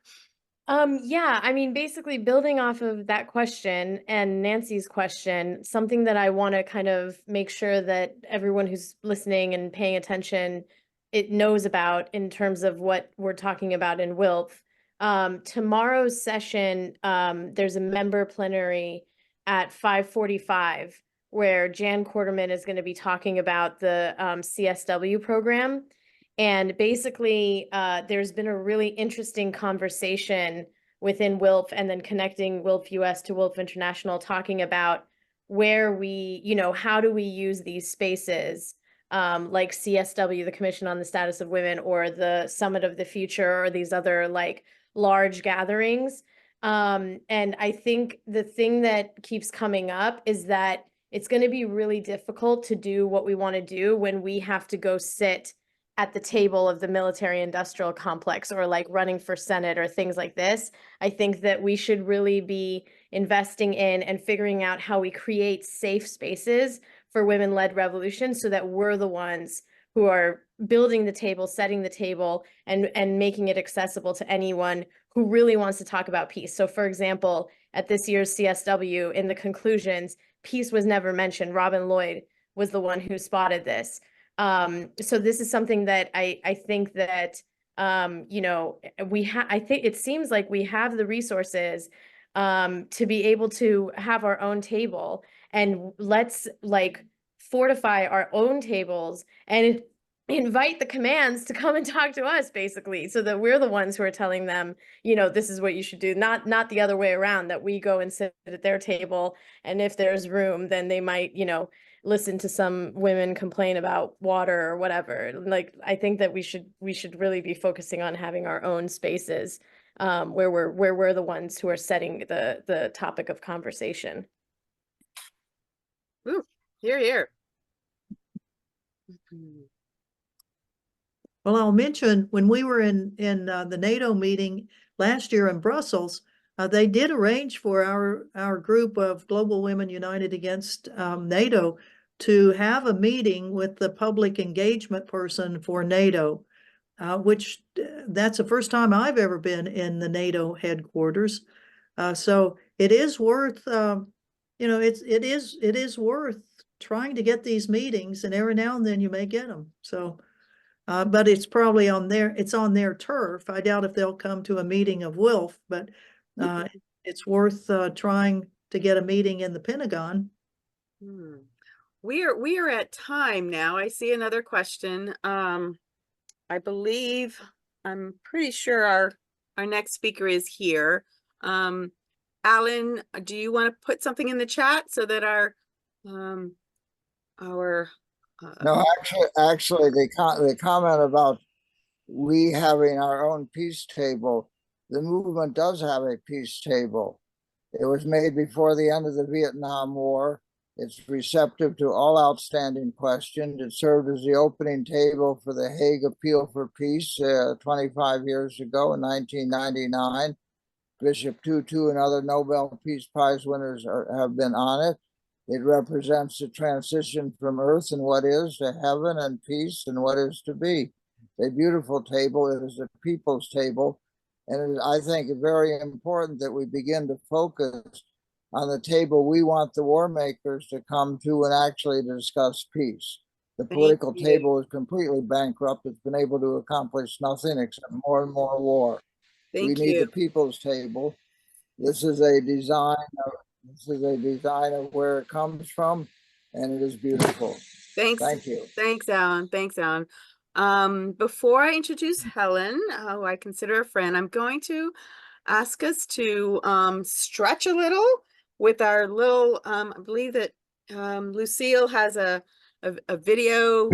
Yeah, I mean, basically building off of that question and Nancy's question, something that I want to kind of make sure that everyone who's listening and paying attention, it knows about in terms of what we're talking about in WILPF. Tomorrow's session, there's a member plenary at 5:45 where Jan Quarterman is going to be talking about the CSW program. And basically, there's been a really interesting conversation within WILPF and then connecting WILPF US to WILPF International, talking about where we, you know, how do we use these spaces like CSW, the Commission on the Status of Women, or the Summit of the Future, or these other like large gatherings. And I think the thing that keeps coming up is that it's going to be really difficult to do what we want to do when we have to go sit at the table of the military industrial complex, or like running for Senate or things like this. I think that we should really be investing in and figuring out how we create safe spaces for women-led revolution, so that we're the ones who are building the table, setting the table, and making it accessible to anyone who really wants to talk about peace. So for example, at this year's CSW, in the conclusions, peace was never mentioned. Robin Lloyd was the one who spotted this. So this is something that I think that, you know, I think it seems like we have the resources to be able to have our own table, and let's like fortify our own tables and invite the commands to come and talk to us, basically, so that we're the ones who are telling them, you know, this is what you should do, not the other way around, that we go and sit at their table, and if there's room, then they might, you know, listen to some women complain about water or whatever. Like, I think that we should really be focusing on having our own spaces where we're the ones who are setting the topic of conversation. Ooh, hear, hear. Well, I'll mention when we were in the NATO meeting last year in Brussels, they did arrange for our group of Global Women United Against NATO to have a meeting with the public engagement person for NATO, which that's the first time I've ever been in the NATO headquarters. So it is worth, you know, it is worth trying to get these meetings, and every now and then you may get them. So, but it's probably it's on their turf. I doubt if they'll come to a meeting of WILPF, but it's worth trying to get a meeting in the Pentagon. We are at time now. I see another question. I believe, I'm pretty sure our next speaker is here. Alan, do you want to put something in the chat so that our No, actually, the comment about we having our own peace table, the movement does have a peace table. It was made before the end of the Vietnam War. It's receptive to all outstanding questions. It served as the opening table for the Hague Appeal for Peace 25 years ago in 1999. Bishop Tutu and other Nobel Peace Prize winners have been on it. It represents the transition from earth and what is to heaven and peace and what is to be. A beautiful table. It is a people's table. And it is, I think, very important that we begin to focus on the table we want the war makers to come to and actually discuss peace. The political table is completely bankrupt. It's been able to accomplish nothing except more and more war. We need the people's table. This is a design of where it comes from, and it is beautiful. Thank you. Thanks, Alan. Thanks, Alan. Before I introduce Helen, who I consider a friend, I'm going to ask us to stretch a little with our little, I believe that Lucille has a video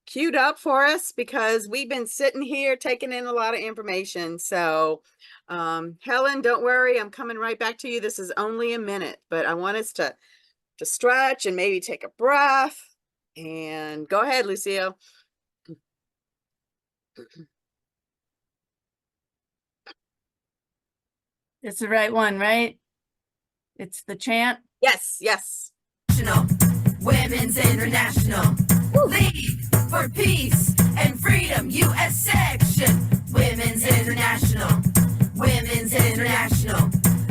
queued up for us because we've been sitting here taking in a lot of information. So Helen, don't worry, I'm coming right back to you. This is only a minute, but I want us to stretch and maybe take a breath. And go ahead, Lucille. It's the right one, right? It's the chant? Yes, yes. Women's International League for Peace and Freedom, U.S. Section. Women's International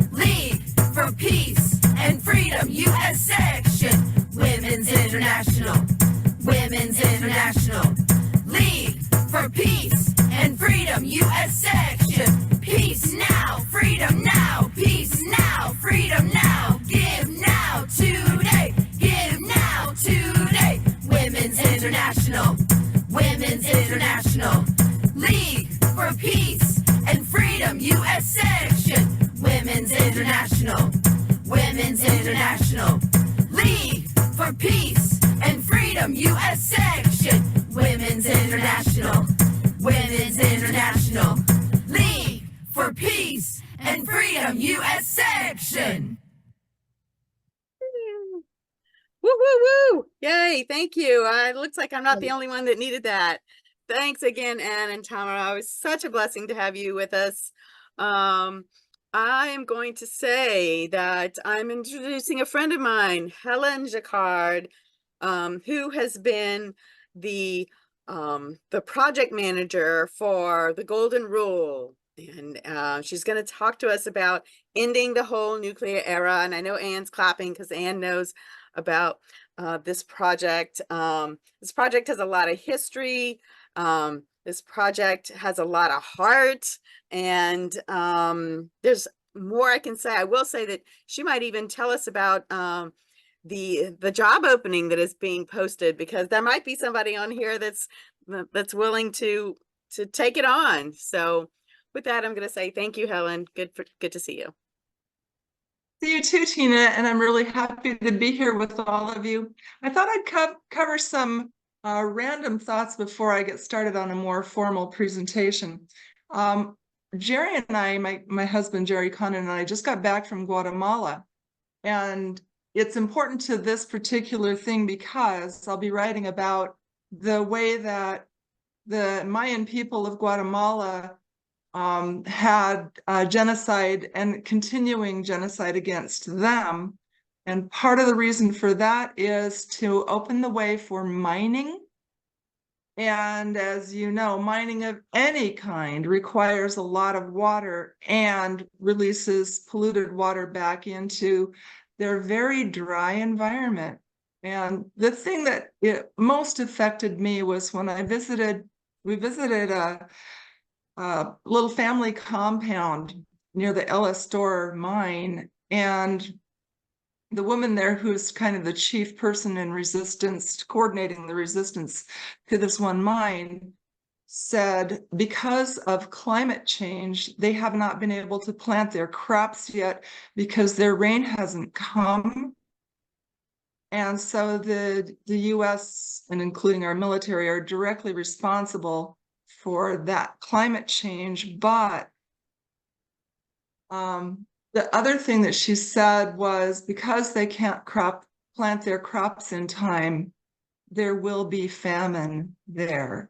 League for Peace and Freedom, U.S. Section. Women's International League for Peace and Freedom, U.S. Section. Peace now, freedom now, peace now, freedom now. Give now, today. Give now, today. Women's International League for Peace and Freedom, U.S. Section. Women's International League for Peace and Freedom, U.S. Section. Women's International League for Peace and Freedom, U.S. Section. Woo, woo, woo. Yay, thank you. It looks like I'm not the only one that needed that. Thanks again, Anne and Tamara. It was such a blessing to have you with us. I am going to say that I'm introducing a friend of mine, Helen Jaccard, who has been the project manager for the Golden Rule. And she's going to talk to us about ending the whole nuclear era. And I know Anne's clapping because Anne knows about this project. This project has a lot of history. This project has a lot of heart, and there's more I can say. I will say that she might even tell us about the job opening that is being posted, because there might be somebody on here that's willing to take it on. So with that, I'm going to say thank you, Helen. Good to see you. See you too, Tina, and I'm really happy to be here with all of you. I thought I'd cover some random thoughts before I get started on a more formal presentation. Jerry and I, my husband, Jerry Condon, and I just got back from Guatemala. And it's important to this particular thing because I'll be writing about the way that the Mayan people of Guatemala had genocide and continuing genocide against them. And part of the reason for that is to open the way for mining. And as you know, mining of any kind requires a lot of water and releases polluted water back into their very dry environment. And the thing that most affected me was when we visited a little family compound near the El Astor mine, and the woman there who's kind of the chief person in resistance, coordinating the resistance to this one mine, said because of climate change, they have not been able to plant their crops yet because their rain hasn't come. And so the US, and including our military, are directly responsible for that climate change. But the other thing that she said was because they can't plant their crops in time, there will be famine there.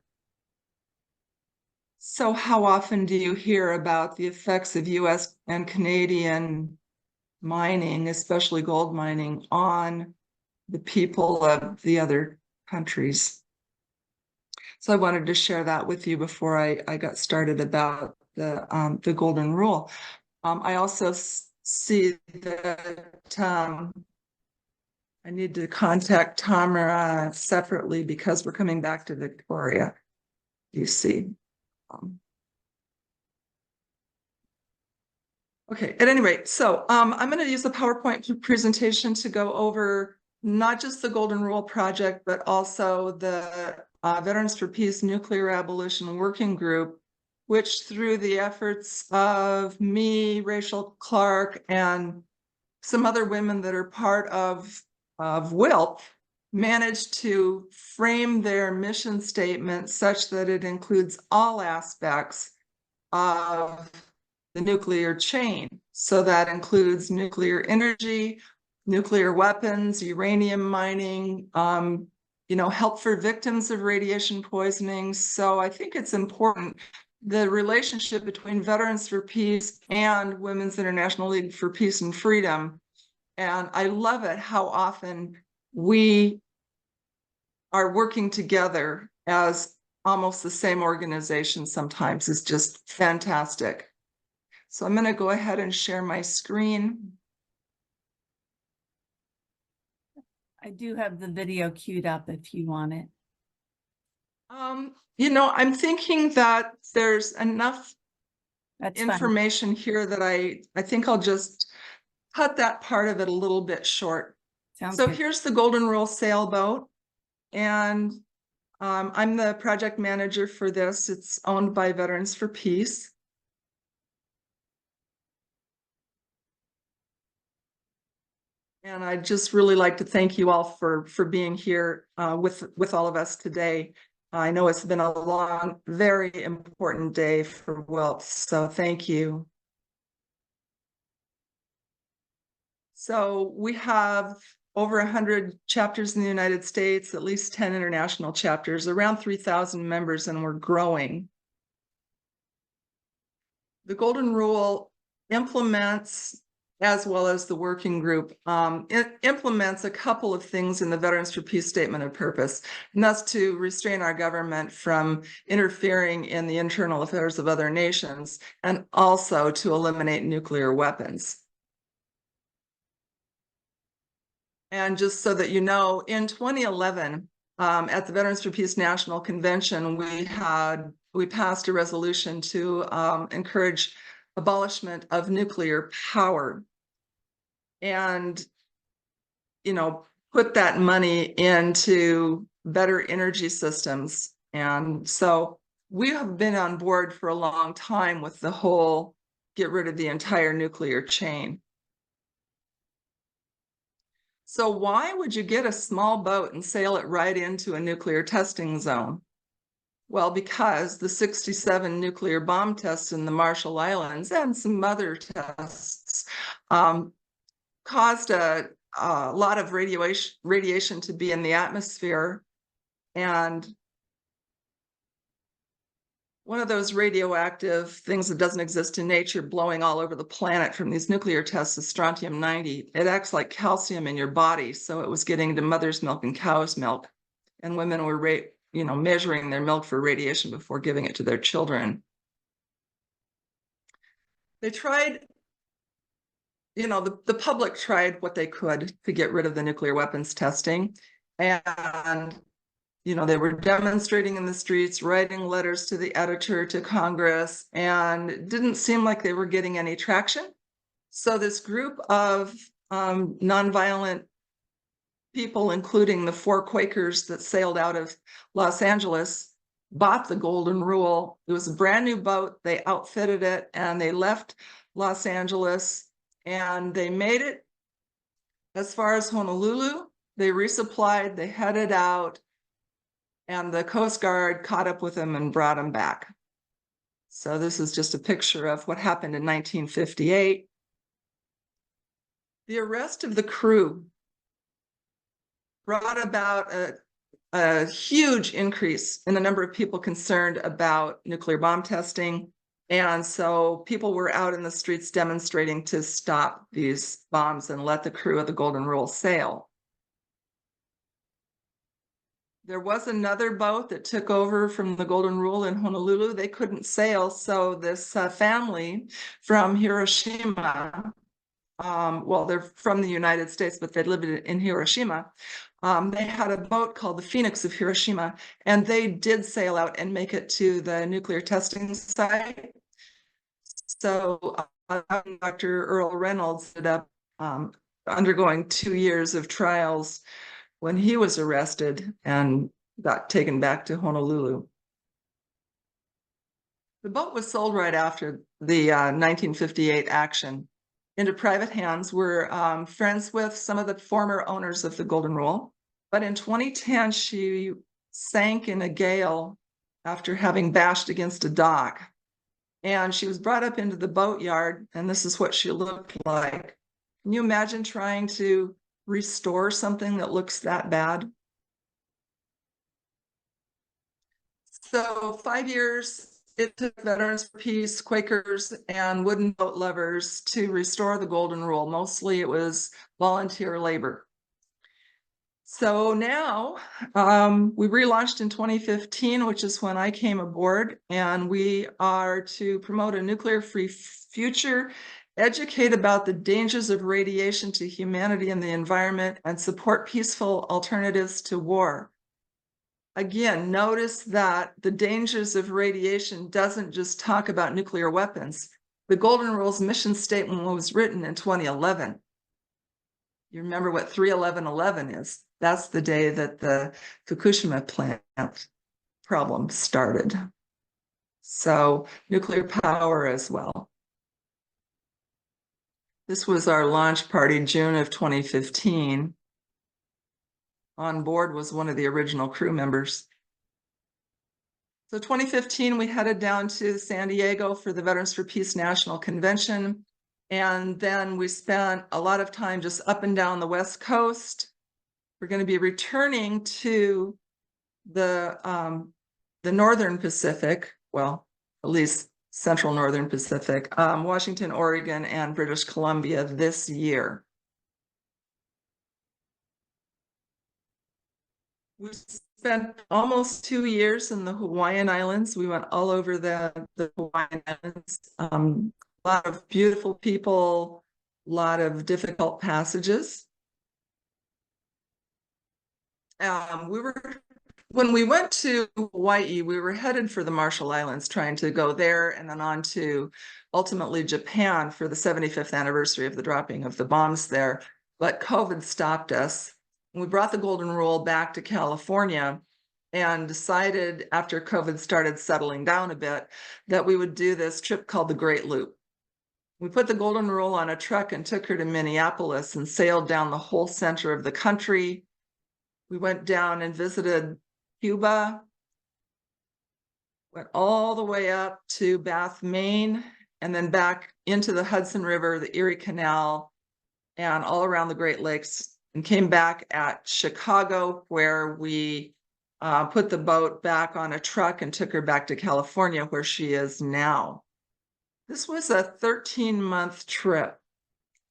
So how often do you hear about the effects of US and Canadian mining, especially gold mining, on the people of the other countries? So I wanted to share that with you before I got started about the Golden Rule. I also see that I need to contact Tamara separately because we're coming back to Victoria, DC. Okay, at any rate, so I'm going to use the PowerPoint presentation to go over not just the Golden Rule project, but also the Veterans for Peace Nuclear Abolition Working Group, which through the efforts of me, Rachel Clark, and some other women that are part of WILPF, managed to frame their mission statement such that it includes all aspects of the nuclear chain. So that includes nuclear energy, nuclear weapons, uranium mining, help for victims of radiation poisoning. So I think it's important, the relationship between Veterans for Peace and Women's International League for Peace and Freedom. And I love it how often we are working together as almost the same organization sometimes. Is just fantastic. So I'm going to go ahead and share my screen. I do have the video queued up if you want it. I'm thinking that there's enough That's information here that I think I'll just cut that part of it a little bit short. Sounds So good. here's the Golden Rule sailboat, and I'm the project manager for this. It's owned by Veterans for Peace. And I'd just really like to thank you all for being here with all of us today. I know it's been a long, very important day for WILPF, so thank you. So we have over 100 chapters in the United States, at least 10 international chapters, around 3,000 members, and we're growing. The Golden Rule implements, as well as the working group, it implements a couple of things in the Veterans for Peace Statement of Purpose, and that's to restrain our government from interfering in the internal affairs of other nations, and also to eliminate nuclear weapons. And just so that you know, in 2011, at the Veterans for Peace National Convention, we passed a resolution to encourage abolishment of nuclear power, and put that money into better energy systems. And so we have been on board for a long time with the whole get rid of the entire nuclear chain. So why would you get a small boat and sail it right into a nuclear testing zone? Well, because the 67 nuclear bomb tests in the Marshall Islands and some other tests caused a lot of radiation to be in the atmosphere. And one of those radioactive things that doesn't exist in nature blowing all over the planet from these nuclear tests is strontium-90. It acts like calcium in your body. So it was getting to mother's milk and cow's milk. And women were measuring their milk for radiation before giving it to their children. They tried, the public tried what they could to get rid of the nuclear weapons testing. And they were demonstrating in the streets, writing letters to the editor, to Congress, and it didn't seem like they were getting any traction. So this group of nonviolent people, including the 4 Quakers that sailed out of Los Angeles, bought the Golden Rule. It was a brand new boat. They outfitted it and they left Los Angeles and they made it as far as Honolulu. They resupplied, they headed out, and the Coast Guard caught up with them and brought them back. So this is just a picture of what happened in 1958. The arrest of the crew brought about a huge increase in the number of people concerned about nuclear bomb testing. And so people were out in the streets demonstrating to stop these bombs and let the crew of the Golden Rule sail. There was another boat that took over from the Golden Rule in Honolulu. They couldn't sail, so this family from Hiroshima, well, they're from the United States, but they lived in Hiroshima. They had a boat called the Phoenix of Hiroshima, and they did sail out and make it to the nuclear testing site. So Dr. Earl Reynolds ended up undergoing 2 years of trials when he was arrested and got taken back to Honolulu. The boat was sold right after the 1958 action into private hands. We're friends with some of the former owners of the Golden Rule, but in 2010, she sank in a gale after having bashed against a dock. And she was brought up into the boatyard, and this is what she looked like. Can you imagine trying to restore something that looks that bad? So 5 years it took Veterans for Peace, Quakers, and wooden boat lovers to restore the Golden Rule. Mostly it was volunteer labor. So now we relaunched in 2015, which is when I came aboard, and we are to promote a nuclear-free future, educate about the dangers of radiation to humanity and the environment, and support peaceful alternatives to war. Again, notice that the dangers of radiation doesn't just talk about nuclear weapons. The Golden Rule's mission statement was written in 2011. You remember what 3/11/11 is? That's the day that the Fukushima plant problem started. So nuclear power as well. This was our launch party, June of 2015. On board was one of the original crew members. So 2015, we headed down to San Diego for the Veterans for Peace National Convention. And then we spent a lot of time just up and down the West Coast. We're going to be returning to the Northern Pacific, well, at least Central Northern Pacific, Washington, Oregon, and British Columbia this year. We spent almost 2 years in the Hawaiian Islands. We went all over the Hawaiian Islands. A lot of beautiful people, a lot of difficult passages. When we went to Hawaii, we were headed for the Marshall Islands, trying to go there and then on to ultimately Japan for the 75th anniversary of the dropping of the bombs there. But COVID stopped us. We brought the Golden Rule back to California and decided, after COVID started settling down a bit, that we would do this trip called the Great Loop. We put the Golden Rule on a truck and took her to Minneapolis and sailed down the whole center of the country. We went down and visited Cuba, went all the way up to Bath, Maine, and then back into the Hudson River, the Erie Canal, and all around the Great Lakes, and came back at Chicago, where we put the boat back on a truck and took her back to California, where she is now. This was a 13-month trip,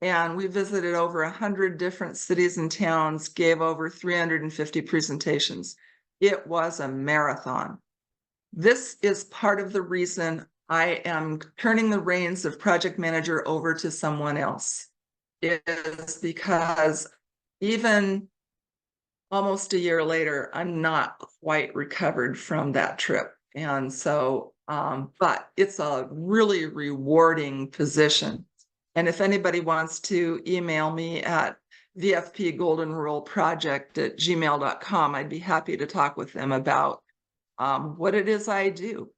and we visited over 100 different cities and towns, gave over 350 presentations. It was a marathon. This is part of the reason I am turning the reins of project manager over to someone else. It is because even almost a year later, I'm not quite recovered from that trip. And so, but it's a really rewarding position. And if anybody wants to email me at vfpgoldenruleproject@gmail.com, I'd be happy to talk with them about what it is I do.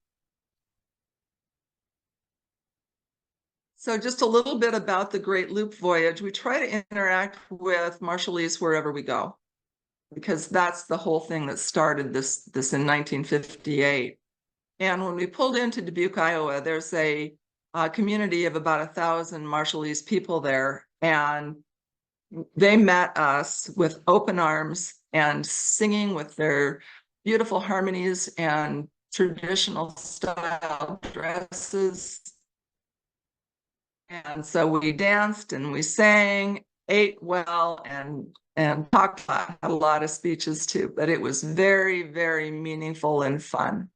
So just a little bit about the Great Loop Voyage. We try to interact with Marshallese wherever we go, because that's the whole thing that started this in 1958. And when we pulled into Dubuque, Iowa, there's a community of about 1,000 Marshallese people there, and they met us with open arms and singing with their beautiful harmonies and traditional style dresses. And so we danced and we sang, ate well, and talked a lot, had a lot of speeches too, but it was very, very meaningful and fun.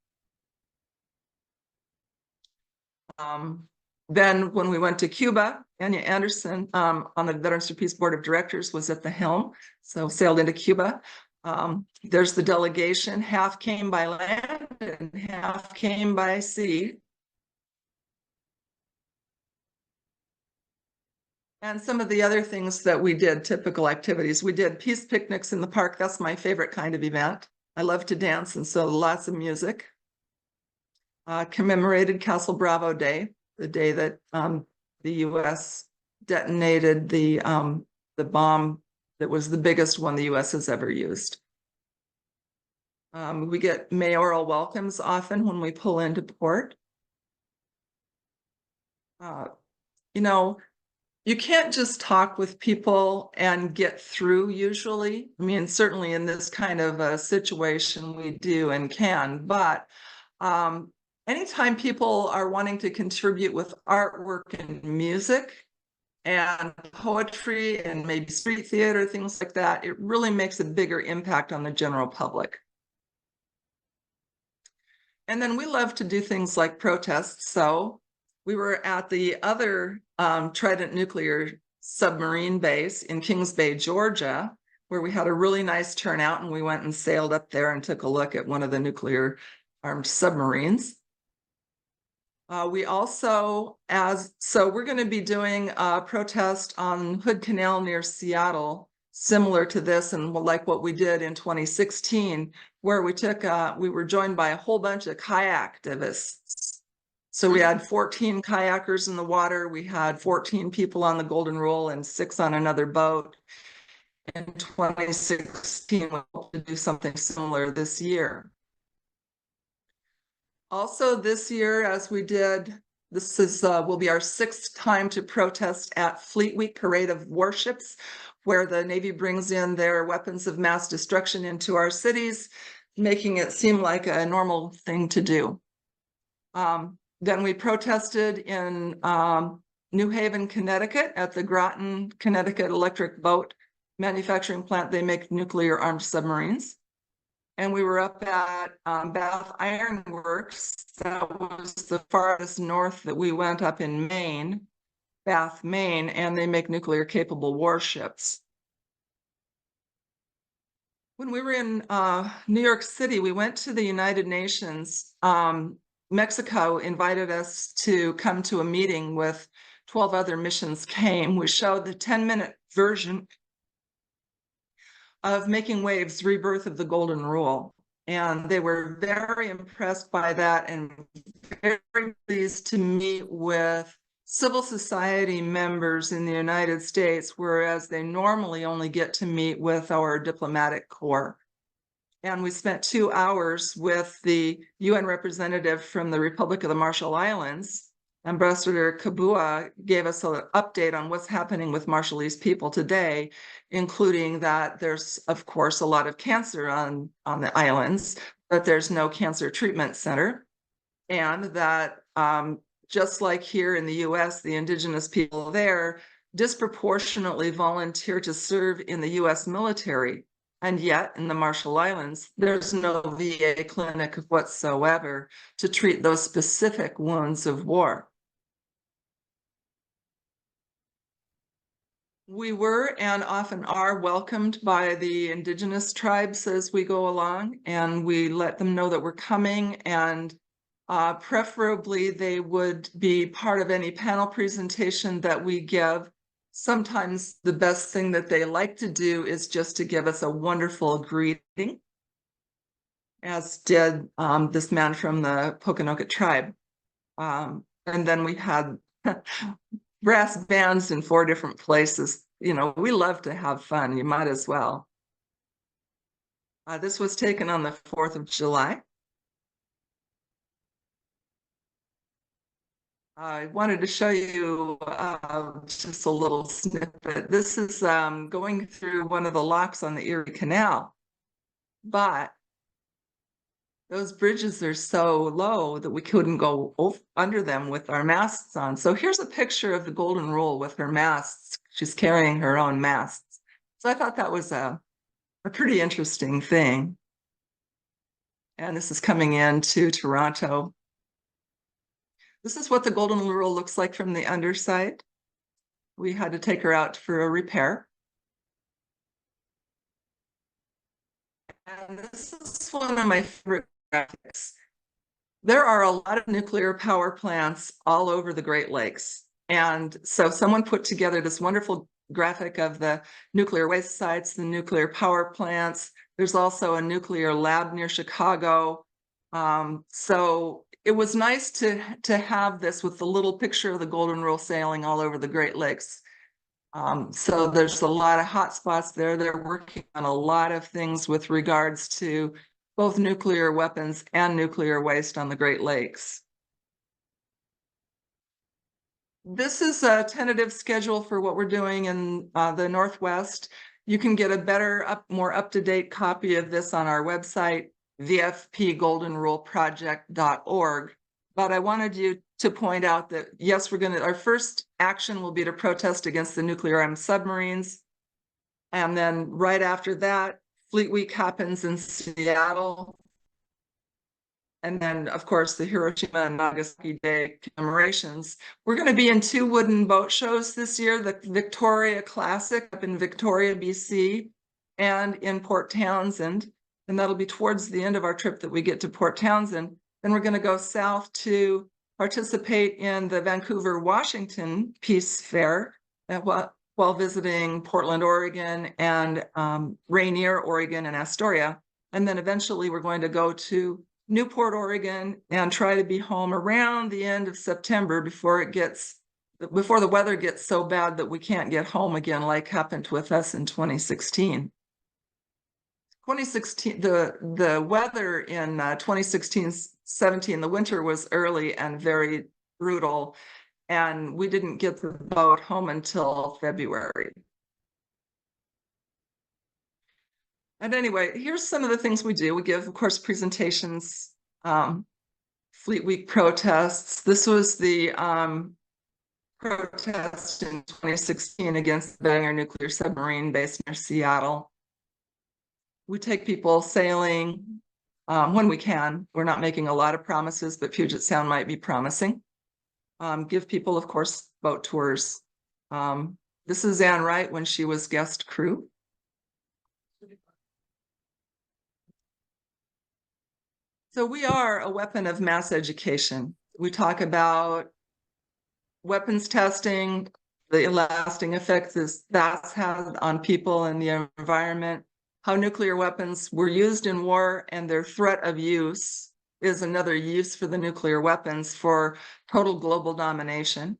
Then when we went to Cuba, Anya Anderson on the Veterans for Peace Board of Directors was at the helm, so sailed into Cuba. There's the delegation, half came by land and half came by sea. And some of the other things that we did, typical activities, we did peace picnics in the park. That's my favorite kind of event. I love to dance, and so lots of music. Commemorated Castle Bravo Day, the day that the U.S. detonated the bomb that was the biggest one the U.S. has ever used. We get mayoral welcomes often when we pull into port. You know, you can't just talk with people and get through usually. I mean, certainly in this kind of a situation we do and can, but anytime people are wanting to contribute with artwork and music and poetry and maybe street theater, things like that, it really makes a bigger impact on the general public. And then we love to do things like protests. So we were at the other Trident nuclear submarine base in Kings Bay, Georgia, where we had a really nice turnout, and we went and sailed up there and took a look at one of the nuclear armed submarines. We also, we're going to be doing a protest on Hood Canal near Seattle, similar to this, and like what we did in 2016, where we were joined by a whole bunch of kayak activists. So we had 14 kayakers in the water. We had 14 people on the Golden Rule and 6 on another boat. In 2016, we hope to do something similar this year. Also this year, as we did, this will be our 6th time to protest at Fleet Week Parade of Warships, where the Navy brings in their weapons of mass destruction into our cities, making it seem like a normal thing to do. Then we protested in New Haven, Connecticut at the Groton, Connecticut Electric Boat Manufacturing Plant. They make nuclear armed submarines. And we were up at Bath Iron Works. That was the farthest north that we went, up in Maine, Bath, Maine, and they make nuclear capable warships. When we were in New York City, we went to the United Nations. Mexico invited us to come to a meeting with 12 other missions came. We showed the 10-minute version of Making Waves, Rebirth of the Golden Rule. And they were very impressed by that and very pleased to meet with civil society members in the United States, whereas they normally only get to meet with our diplomatic corps. And we spent 2 hours with the UN representative from the Republic of the Marshall Islands. Ambassador Kabua gave us an update on what's happening with Marshallese people today, including that there's, of course, a lot of cancer on the islands, but there's no cancer treatment center. And that just like here in the US, the indigenous people there disproportionately volunteer to serve in the US military. And yet in the Marshall Islands, there's no VA clinic whatsoever to treat those specific wounds of war. We were and often are welcomed by the indigenous tribes as we go along, and we let them know that we're coming, and Preferably, they would be part of any panel presentation that we give. Sometimes the best thing that they like to do is just to give us a wonderful greeting, as did this man from the Pokanoket tribe. And then we had brass bands in 4 different places. You know, we love to have fun. You might as well. This was taken on the 4th of July. I wanted to show you just a little snippet. This is going through one of the locks on the Erie Canal, but those bridges are so low that we couldn't go under them with our masts on. So here's a picture of the Golden Rule with her masts. She's carrying her own masts. So I thought that was a pretty interesting thing. And this is coming into Toronto. This is what the Golden Rule looks like from the underside. We had to take her out for a repair. And this is one of my favorite graphics. There are a lot of nuclear power plants all over the Great Lakes. And so someone put together this wonderful graphic of the nuclear waste sites, the nuclear power plants. There's also a nuclear lab near Chicago. So it was nice to have this with the little picture of the Golden Rule sailing all over the Great Lakes. So there's a lot of hot spots there. They're working on a lot of things with regards to both nuclear weapons and nuclear waste on the Great Lakes. This is a tentative schedule for what we're doing in the Northwest. You can get a better, more up-to-date copy of this on our website, vfpgoldenruleproject.org. But I wanted you to point out that, yes, our first action will be to protest against the nuclear armed submarines. And then right after that, Fleet Week happens in Seattle. And then, of course, the Hiroshima and Nagasaki Day commemorations. We're going to be in 2 wooden boat shows this year, the Victoria Classic up in Victoria, BC, and in Port Townsend. And that'll be towards the end of our trip that we get to Port Townsend. Then we're going to go south to participate in the Vancouver, Washington Peace Fair while visiting Portland, Oregon, and Rainier, Oregon, and Astoria. And then eventually we're going to go to Newport, Oregon, and try to be home around the end of September before the weather gets so bad that we can't get home again, like happened with us in 2016. 2016, the weather in 2016-17, the winter was early and very brutal, and we didn't get the boat home until February. And anyway, here's some of the things we do. We give, of course, presentations, Fleet Week protests. This was the protest in 2016 against the Bangor nuclear submarine based near Seattle. We take people sailing when we can. We're not making a lot of promises, but Puget Sound might be promising. Give people, of course, boat tours. This is Anne Wright when she was guest crew. So we are a weapon of mass education. We talk about weapons testing, the lasting effects that's had on people and the environment, how nuclear weapons were used in war, and their threat of use is another use for the nuclear weapons for total global domination.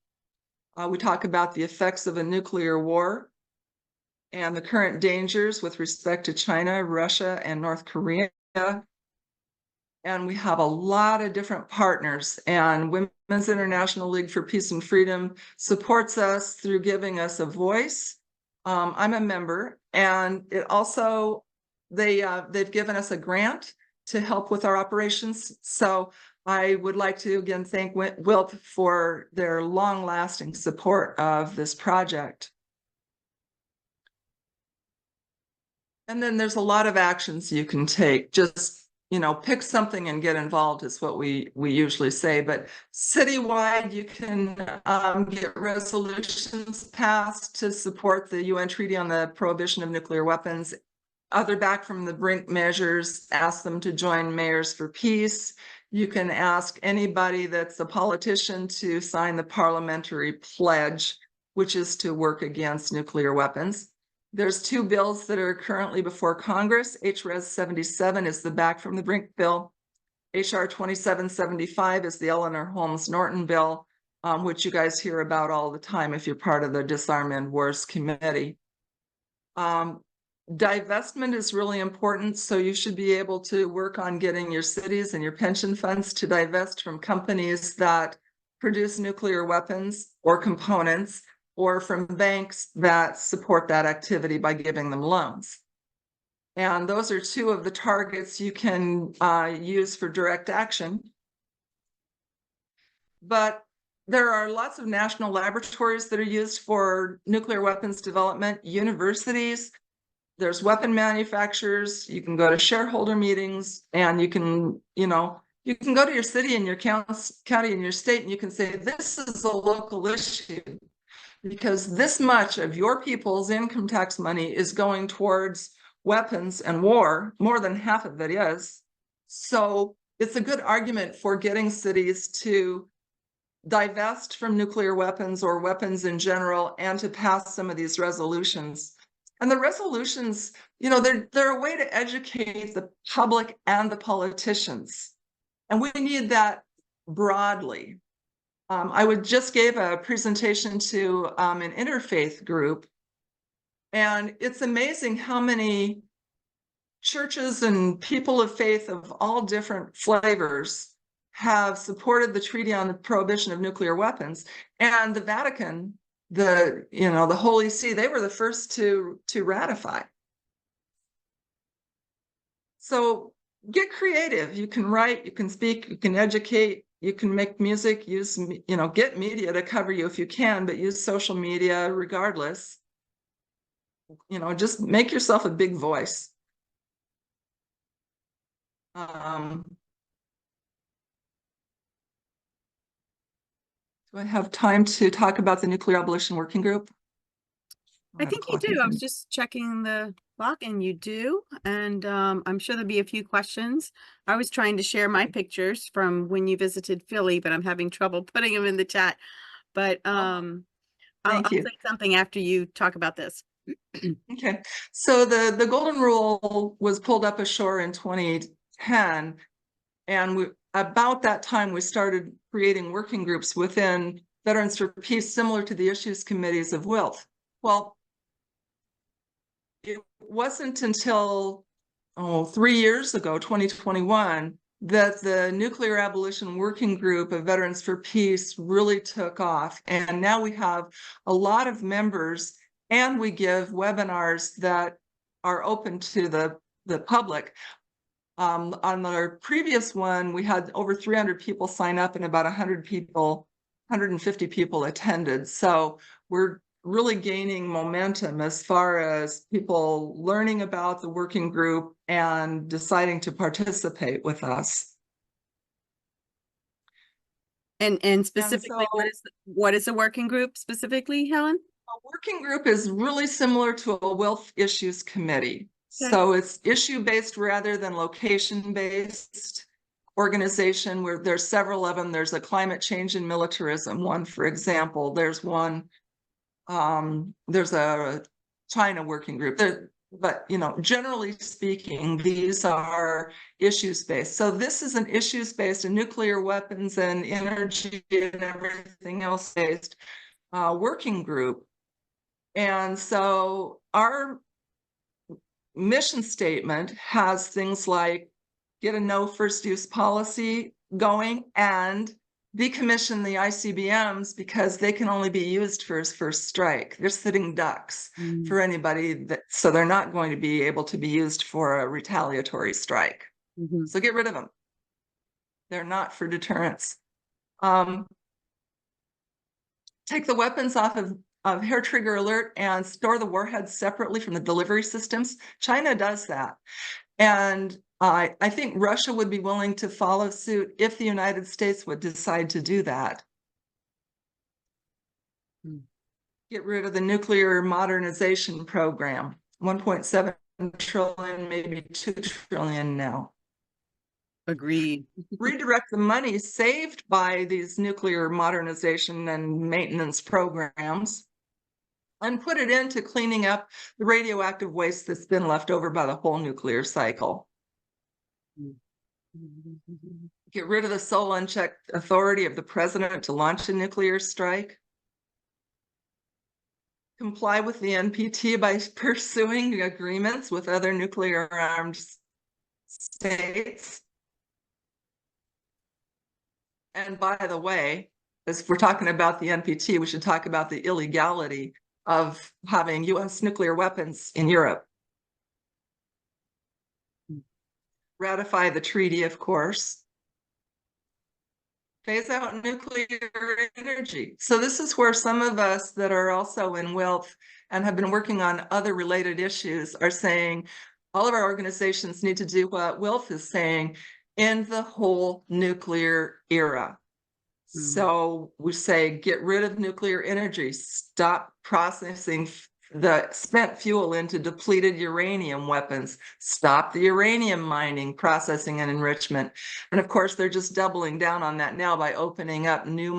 We talk about the effects of a nuclear war and the current dangers with respect to China, Russia, and North Korea. And we have a lot of different partners, and Women's International League for Peace and Freedom supports us through giving us a voice. I'm a member, and it also, they've given us a grant to help with our operations. So I would like to again thank WILPF for their long-lasting support of this project. And then there's a lot of actions you can take. Just, you know, pick something and get involved is what we usually say. But citywide, you can get resolutions passed to support the UN Treaty on the Prohibition of Nuclear Weapons. Other back from the brink measures, ask them to join Mayors for Peace. You can ask anybody that's a politician to sign the parliamentary pledge, which is to work against nuclear weapons. There's 2 bills that are currently before Congress. HRES 77 is the Back from the Brink bill. HR 2775 is the Eleanor Holmes Norton bill, which you guys hear about all the time if you're part of the Disarmament Wars Committee. Divestment is really important, so you should be able to work on getting your cities and your pension funds to divest from companies that produce nuclear weapons or components, or from banks that support that activity by giving them loans. And those are 2 of the targets you can use for direct action. But there are lots of national laboratories that are used for nuclear weapons development, universities, there's weapon manufacturers. You can go to shareholder meetings, and you can, you can go to your city and your county and your state, and you can say, this is a local issue because this much of your people's income tax money is going towards weapons and war, more than half of it is. So it's a good argument for getting cities to divest from nuclear weapons or weapons in general, and to pass some of these resolutions. And the resolutions, they're a way to educate the public and the politicians. And we need that broadly. I just gave a presentation to an interfaith group, and it's amazing how many churches and people of faith of all different flavors have supported the Treaty on the Prohibition of Nuclear Weapons. And the Vatican, the Holy See, they were the first to ratify. So get creative. You can write, you can speak, you can educate, you can make music, get media to cover you if you can, but use social media regardless. Just make yourself a big voice. Do I have time to talk about the Nuclear Abolition Working Group? I think you do. I was just checking the clock, and you do. And I'm sure there'll be a few questions. I was trying to share my pictures from when you visited Philly, but I'm having trouble putting them in the chat. But I'll say something after you talk about this. Okay. So the Golden Rule was pulled up ashore in 2010. And about that time, we started creating working groups within Veterans for Peace, similar to the issues committees of WILPF. Well, it wasn't until 3 years ago, 2021, that the Nuclear Abolition Working Group of Veterans for Peace really took off. And now we have a lot of members, and we give webinars that are open to the public. On our previous one, we had over 300 people sign up, and about 150 people attended. So we're really gaining momentum as far as people learning about the working group and deciding to participate with us. And specifically, what is a working group specifically, Helen? A working group is really similar to a WILPF issues committee. Okay. So it's issue-based rather than location-based organization, where there's several of them. There's a climate change and militarism one, for example. There's one, there's a China working group. But generally speaking, these are issues-based. So this is an issues-based, and nuclear weapons and energy and everything else based working group. And so our mission statement has things like get a no first use policy going and decommission the ICBMs because they can only be used for first strike. They're sitting ducks for anybody so they're not going to be able to be used for a retaliatory strike. So get rid of them. They're not for deterrence. Take the weapons off of hair trigger alert and store the warheads separately from the delivery systems. China does that. And I think Russia would be willing to follow suit if the United States would decide to do that. Get rid of the nuclear modernization program. 1.7 trillion, maybe 2 trillion now. Agreed. redirect the money saved by these nuclear modernization and maintenance programs and put it into cleaning up the radioactive waste that's been left over by the whole nuclear cycle. Get rid of the sole unchecked authority of the president to launch a nuclear strike. Comply with the NPT by pursuing agreements with other nuclear armed states. And by the way, as we're talking about the NPT, we should talk about the illegality of having US nuclear weapons in Europe. Ratify the treaty, of course. Phase out nuclear energy. So this is where some of us that are also in WILPF and have been working on other related issues are saying all of our organizations need to do what WILPF is saying, end the whole nuclear era. So we say, get rid of nuclear energy, stop processing the spent fuel into depleted uranium weapons, stop the uranium mining, processing, and enrichment. And of course, they're just doubling down on that now by opening up new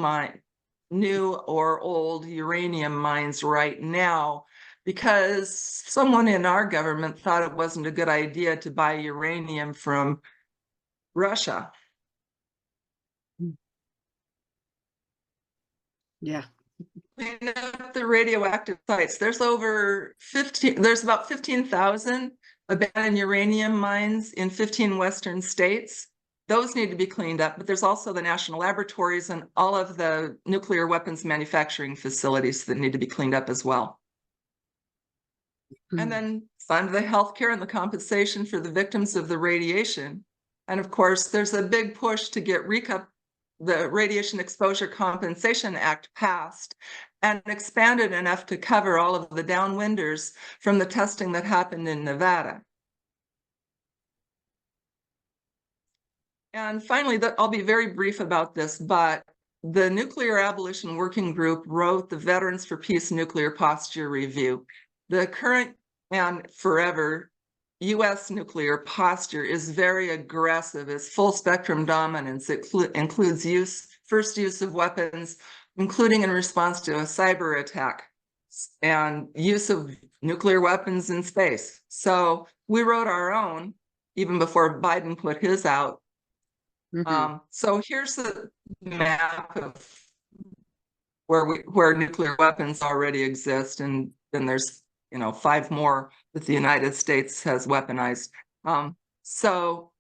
or old uranium mines right now, because someone in our government thought it wasn't a good idea to buy uranium from Russia. Yeah. Clean up the radioactive sites. There's about 15,000 abandoned uranium mines in 15 Western states. Those need to be cleaned up, but there's also the national laboratories and all of the nuclear weapons manufacturing facilities that need to be cleaned up as well. And then fund the healthcare and the compensation for the victims of the radiation. And of course, there's a big push to get the Radiation Exposure Compensation Act passed and expanded enough to cover all of the downwinders from the testing that happened in Nevada. And finally, I'll be very brief about this, but the Nuclear Abolition Working Group wrote the Veterans for Peace Nuclear Posture Review. The current and forever US nuclear posture is very aggressive. It's full spectrum dominance. It includes first use of weapons, including in response to a cyber attack, and use of nuclear weapons in space. So we wrote our own even before Biden put his out. So here's a map of where nuclear weapons already exist, and then there's 5 more that the United States has weaponized. So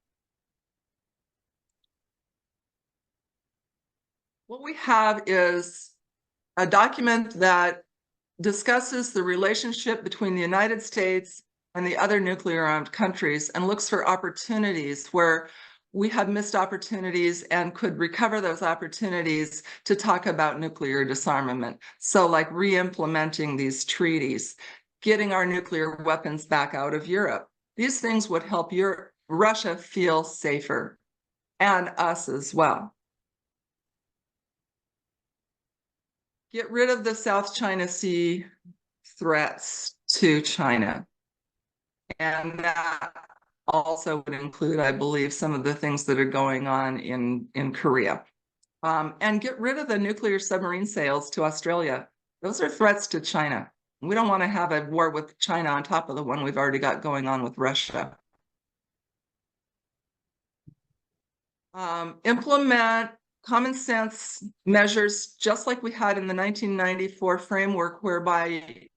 what we have is a document that discusses the relationship between the United States and the other nuclear armed countries and looks for opportunities where we have missed opportunities and could recover those opportunities to talk about nuclear disarmament. So like re-implementing these treaties, getting our nuclear weapons back out of Europe. These things would help Russia feel safer, and us as well. Get rid of the South China Sea threats to China. And that also would include, I believe, some of the things that are going on in Korea. And get rid of the nuclear submarine sales to Australia. Those are threats to China. We don't want to have a war with China on top of the one we've already got going on with Russia. Implement common sense measures, just like we had in the 1994 framework, whereby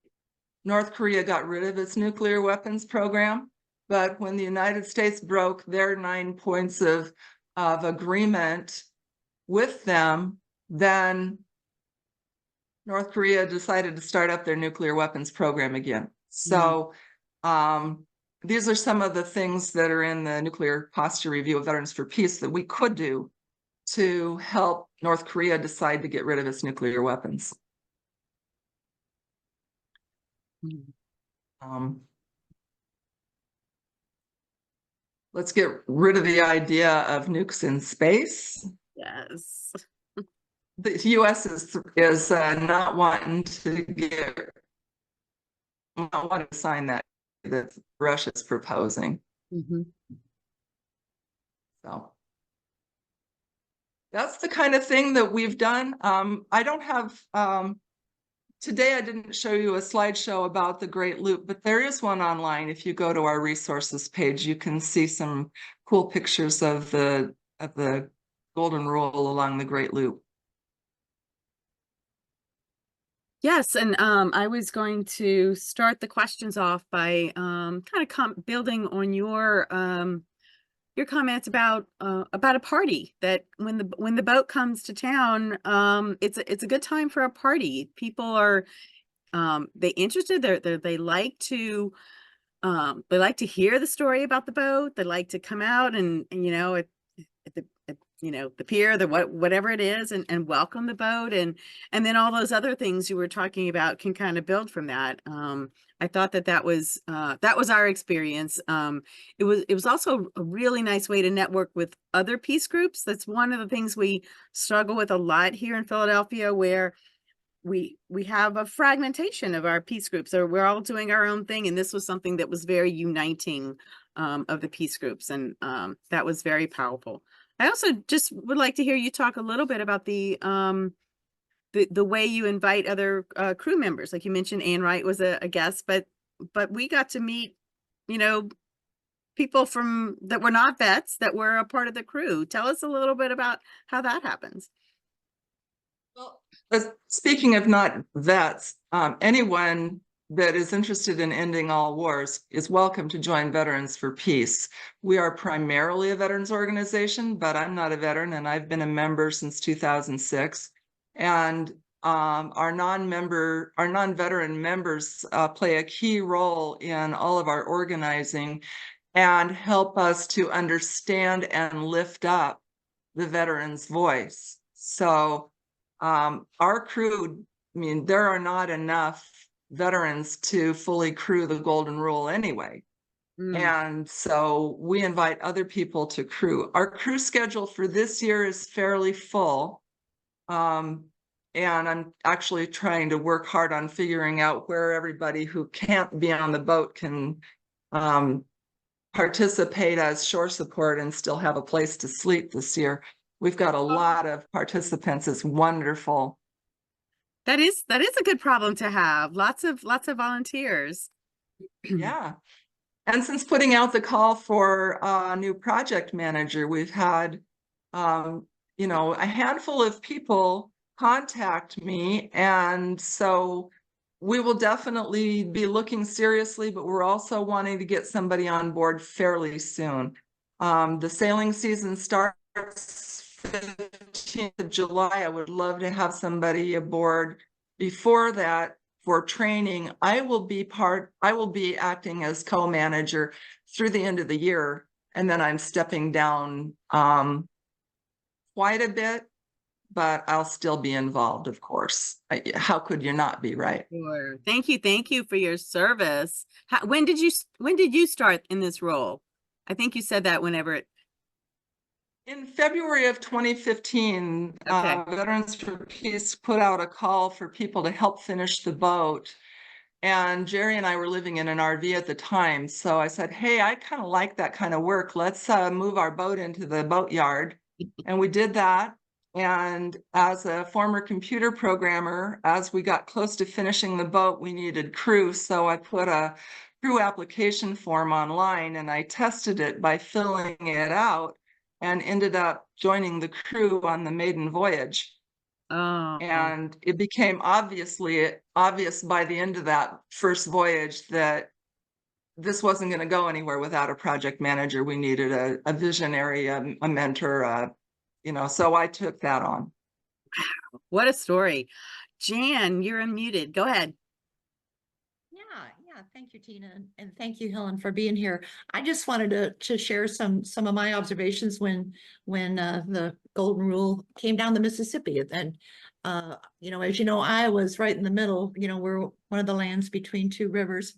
North Korea got rid of its nuclear weapons program. But when the United States broke their 9 points of agreement with them, then North Korea decided to start up their nuclear weapons program again. So these are some of the things that are in the Nuclear Posture Review of Veterans for Peace that we could do to help North Korea decide to get rid of its nuclear weapons. Let's get rid of the idea of nukes in space. Yes. The U.S. is not wanting to sign that Russia's proposing. So that's the kind of thing that we've done. I don't have, today I didn't show you a slideshow about the Great Loop, but there is one online. If you go to our resources page, you can see some cool pictures of the Golden Rule along the Great Loop. Yes, and I was going to start the questions off by kind of building on your comments about a party, that when the boat comes to town, it's a good time for a party. People are they interested, they like to hear the story about the boat. They like to come out and you know at the pier, whatever it is, and welcome the boat, and then all those other things you were talking about can kind of build from that. I thought that was our experience. It was also a really nice way to network with other peace groups. That's one of the things we struggle with a lot here in Philadelphia, where we have a fragmentation of our peace groups, or we're all doing our own thing. And this was something that was very uniting of the peace groups, and that was very powerful. I also just would like to hear you talk a little bit about the way you invite other crew members. Like you mentioned, Ann Wright was a guest, but we got to meet, people that were not vets that were a part of the crew. Tell us a little bit about how that happens. Well, speaking of not vets, anyone that is interested in ending all wars is welcome to join Veterans for Peace. We are primarily a veterans organization, but I'm not a veteran, and I've been a member since 2006. And our non-veteran members play a key role in all of our organizing and help us to understand and lift up the veterans' voice. So our crew, there are not enough veterans to fully crew the Golden Rule anyway. And so we invite other people to crew. Our crew schedule for this year is fairly full. And I'm actually trying to work hard on figuring out where everybody who can't be on the boat can participate as shore support and still have a place to sleep this year. We've got a lot of participants. It's wonderful. That is a good problem to have. Lots of volunteers. Yeah. And since putting out the call for a new project manager, we've had, a handful of people contact me. And so we will definitely be looking seriously, but we're also wanting to get somebody on board fairly soon. The sailing season starts 15th of July. I would love to have somebody aboard before that for training. I will be acting as co-manager through the end of the year, and then I'm stepping down quite a bit, but I'll still be involved, of course. How could you not be, right? Sure. Thank you for your service. When did you start in this role? I think you said that in February of 2015, okay. Veterans for Peace put out a call for people to help finish the boat. And Jerry and I were living in an RV at the time. So I said, hey, I kind of like that kind of work. Let's move our boat into the boatyard. And we did that. And as a former computer programmer, as we got close to finishing the boat, we needed crew. So I put a crew application form online, and I tested it by filling it out, and ended up joining the crew on the maiden voyage. Oh. And it became obvious by the end of that first voyage that this wasn't going to go anywhere without a project manager. We needed a visionary, a mentor, so I took that on. What a story. Jan, you're unmuted. Go ahead. Yeah. Thank you, Tina. And thank you, Helen, for being here. I just wanted to share some of my observations when the Golden Rule came down the Mississippi. And, as you know, Iowa's right in the middle. We're one of the lands between two rivers.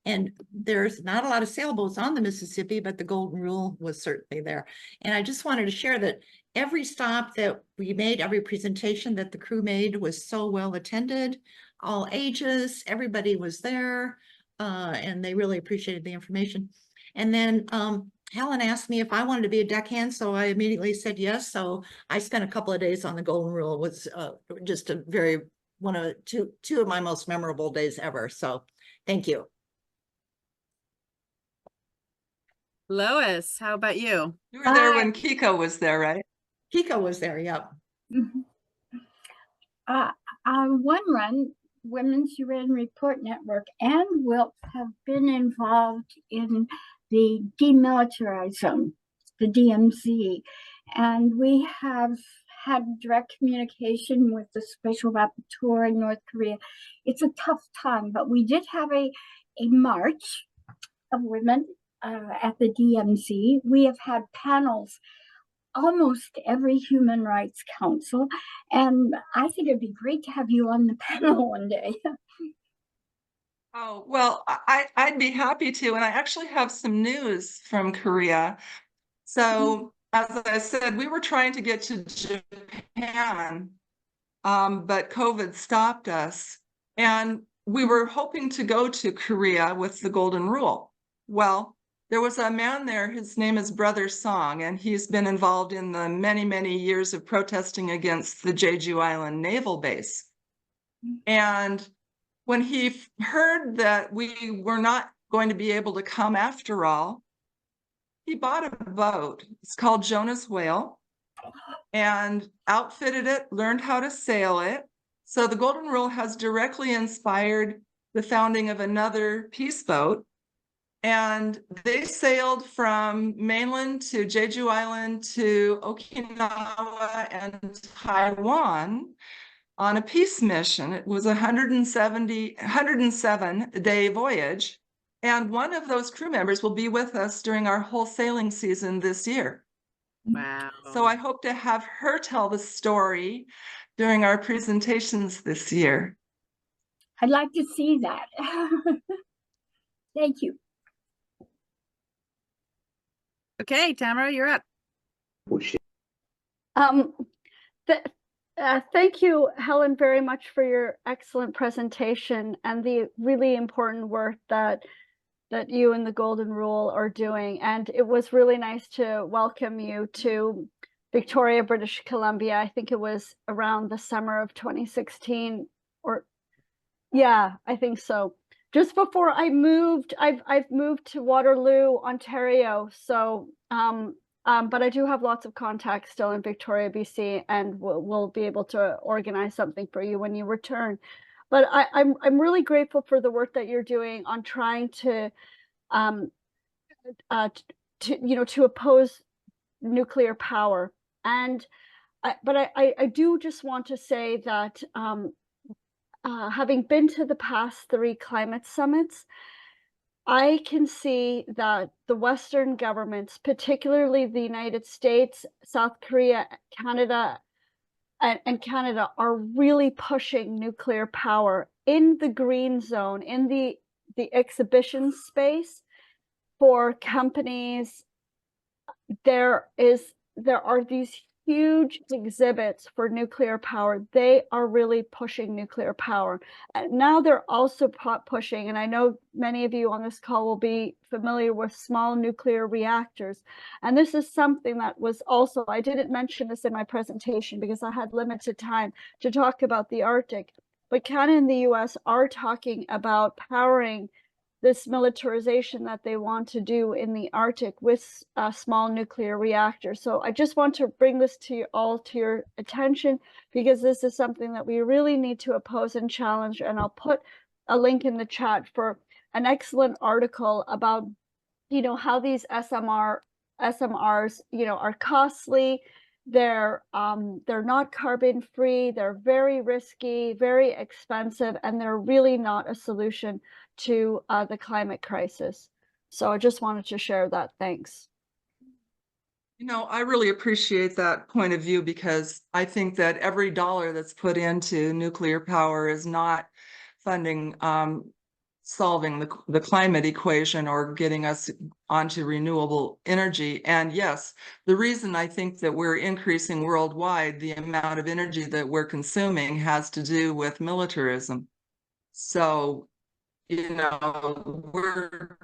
And there's not a lot of sailboats on the Mississippi, but the Golden Rule was certainly there. And I just wanted to share that every stop that we made, every presentation that the crew made was so well attended, all ages, everybody was there, and they really appreciated the information. And then Helen asked me if I wanted to be a deckhand, so I immediately said yes. So I spent a couple of days on the Golden Rule. It was just a very two of my most memorable days ever. So thank you. Lois, how about you? You were there when Kiko was there, right? Kiko was there, yep. One Run, Women's UN Report Network, and WILPF have been involved in the demilitarized zone, the DMZ, and we have had direct communication with the Special Rapporteur in North Korea. It's a tough time, but we did have a march of women at the DMZ. We have had panels almost every Human Rights Council, and I think it'd be great to have you on the panel one day. Oh, well, I'd be happy to, and I actually have some news from Korea. So, as I said, we were trying to get to Japan, but COVID stopped us, and we were hoping to go to Korea with the Golden Rule. Well, there was a man there, his name is Brother Song, and he's been involved in the many, many years of protesting against the Jeju Island Naval Base. And when he heard that we were not going to be able to come after all, he bought a boat. It's called Jonah's Whale, and outfitted it, learned how to sail it. So the Golden Rule has directly inspired the founding of another peace boat. And they sailed from mainland to Jeju Island to Okinawa and Taiwan on a peace mission. It was a 107-day voyage. And one of those crew members will be with us during our whole sailing season this year. Wow. So I hope to have her tell the story during our presentations this year. I'd like to see that. Thank you. Okay, Tamara, you're up. Thank you, Helen, very much for your excellent presentation and the really important work that you and the Golden Rule are doing. And it was really nice to welcome you to Victoria, British Columbia. I think it was around the summer of 2016, or yeah, I think so. Just before I moved, I've moved to Waterloo, Ontario. So, but I do have lots of contacts still in Victoria, BC, and we'll be able to organize something for you when you return. But I'm really grateful for the work that you're doing on trying to to oppose nuclear power. And but I do just want to say that having been to the past 3 climate summits, I can see that the Western governments, particularly the United States, South Korea, Canada, and Canada, are really pushing nuclear power in the green zone, in the exhibition space for companies. There are these huge exhibits for nuclear power. They are really pushing nuclear power. And now they're also pushing, and I know many of you on this call will be familiar with small nuclear reactors. And this is something that was also, I didn't mention this in my presentation because I had limited time to talk about the Arctic, but Canada and the US are talking about powering this militarization that they want to do in the Arctic with small nuclear reactors. So I just want to bring this to you all to your attention, because this is something that we really need to oppose and challenge. And I'll put a link in the chat for an excellent article about, how these SMRs, are costly. They're not carbon free. They're very risky, very expensive, and they're really not a solution to the climate crisis. So I just wanted to share that. Thanks. I really appreciate that point of view, because I think that every dollar that's put into nuclear power is not funding solving the climate equation or getting us onto renewable energy. And yes, the reason I think that we're increasing worldwide the amount of energy that we're consuming has to do with militarism. So we're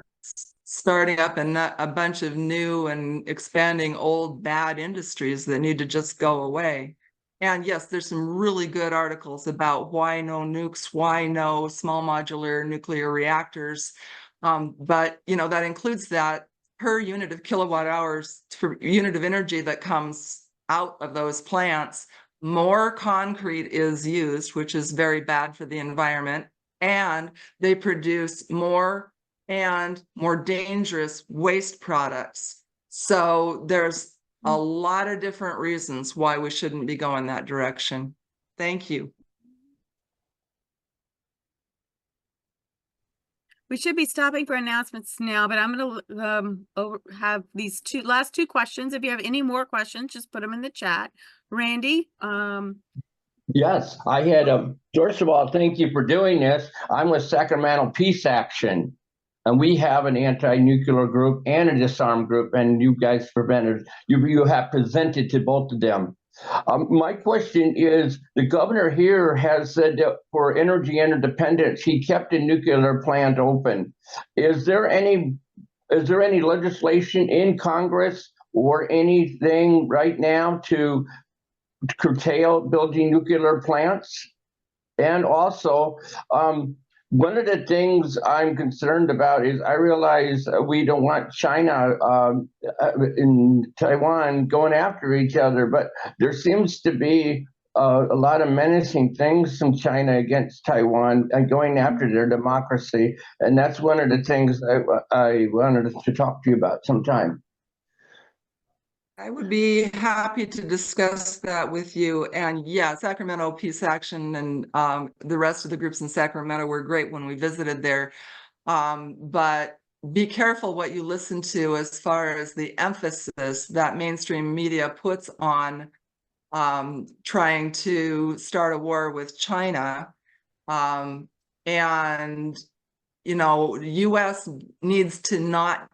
starting up a bunch of new and expanding old bad industries that need to just go away. And yes, there's some really good articles about why no nukes, why no small modular nuclear reactors. But that includes that per unit of kilowatt hours per unit of energy that comes out of those plants, more concrete is used, which is very bad for the environment. And they produce more and more dangerous waste products. So there's a lot of different reasons why we shouldn't be going that direction. Thank you. We should be stopping for announcements now, but I'm going to have these last two questions. If you have any more questions, just put them in the chat. Randy? Yes, I had first of all, thank you for doing this. I'm with Sacramento Peace Action, and we have an anti-nuclear group and a disarm group, and you guys you have presented to both of them. My question is, the governor here has said that for energy interdependence, he kept a nuclear plant open. Is there any legislation in Congress or anything right now to curtail building nuclear plants? And also, one of the things I'm concerned about is I realize we don't want China and Taiwan going after each other, but there seems to be a lot of menacing things from China against Taiwan and going after their democracy. And that's one of the things I wanted to talk to you about sometime. I would be happy to discuss that with you. And yeah, Sacramento Peace Action and the rest of the groups in Sacramento were great when we visited there. But be careful what you listen to as far as the emphasis that mainstream media puts on trying to start a war with China. And, the US needs to not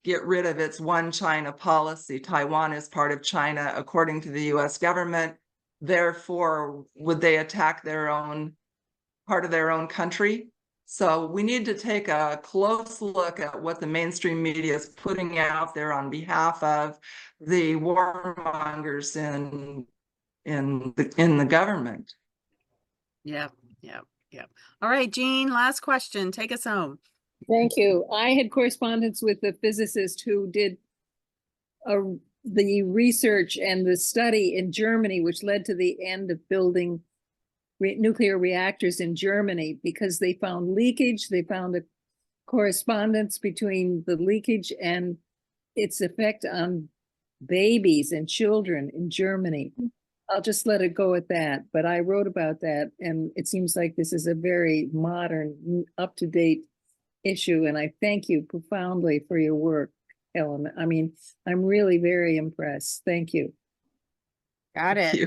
get rid of its one China policy. Taiwan is part of China, according to the US government. Therefore, would they attack their own part of their own country? So we need to take a close look at what the mainstream media is putting out there on behalf of the warmongers in the government. Yeah. All right, Jean, last question. Take us home. Thank you. I had correspondence with the physicist who did the research and the study in Germany, which led to the end of building nuclear reactors in Germany, because they found leakage. They found a correspondence between the leakage and its effect on babies and children in Germany. I'll just let it go at that. But I wrote about that, and it seems like this is a very modern, up-to-date issue, and I thank you profoundly for your work, Helen. I mean, I'm really very impressed. Thank you. Got it.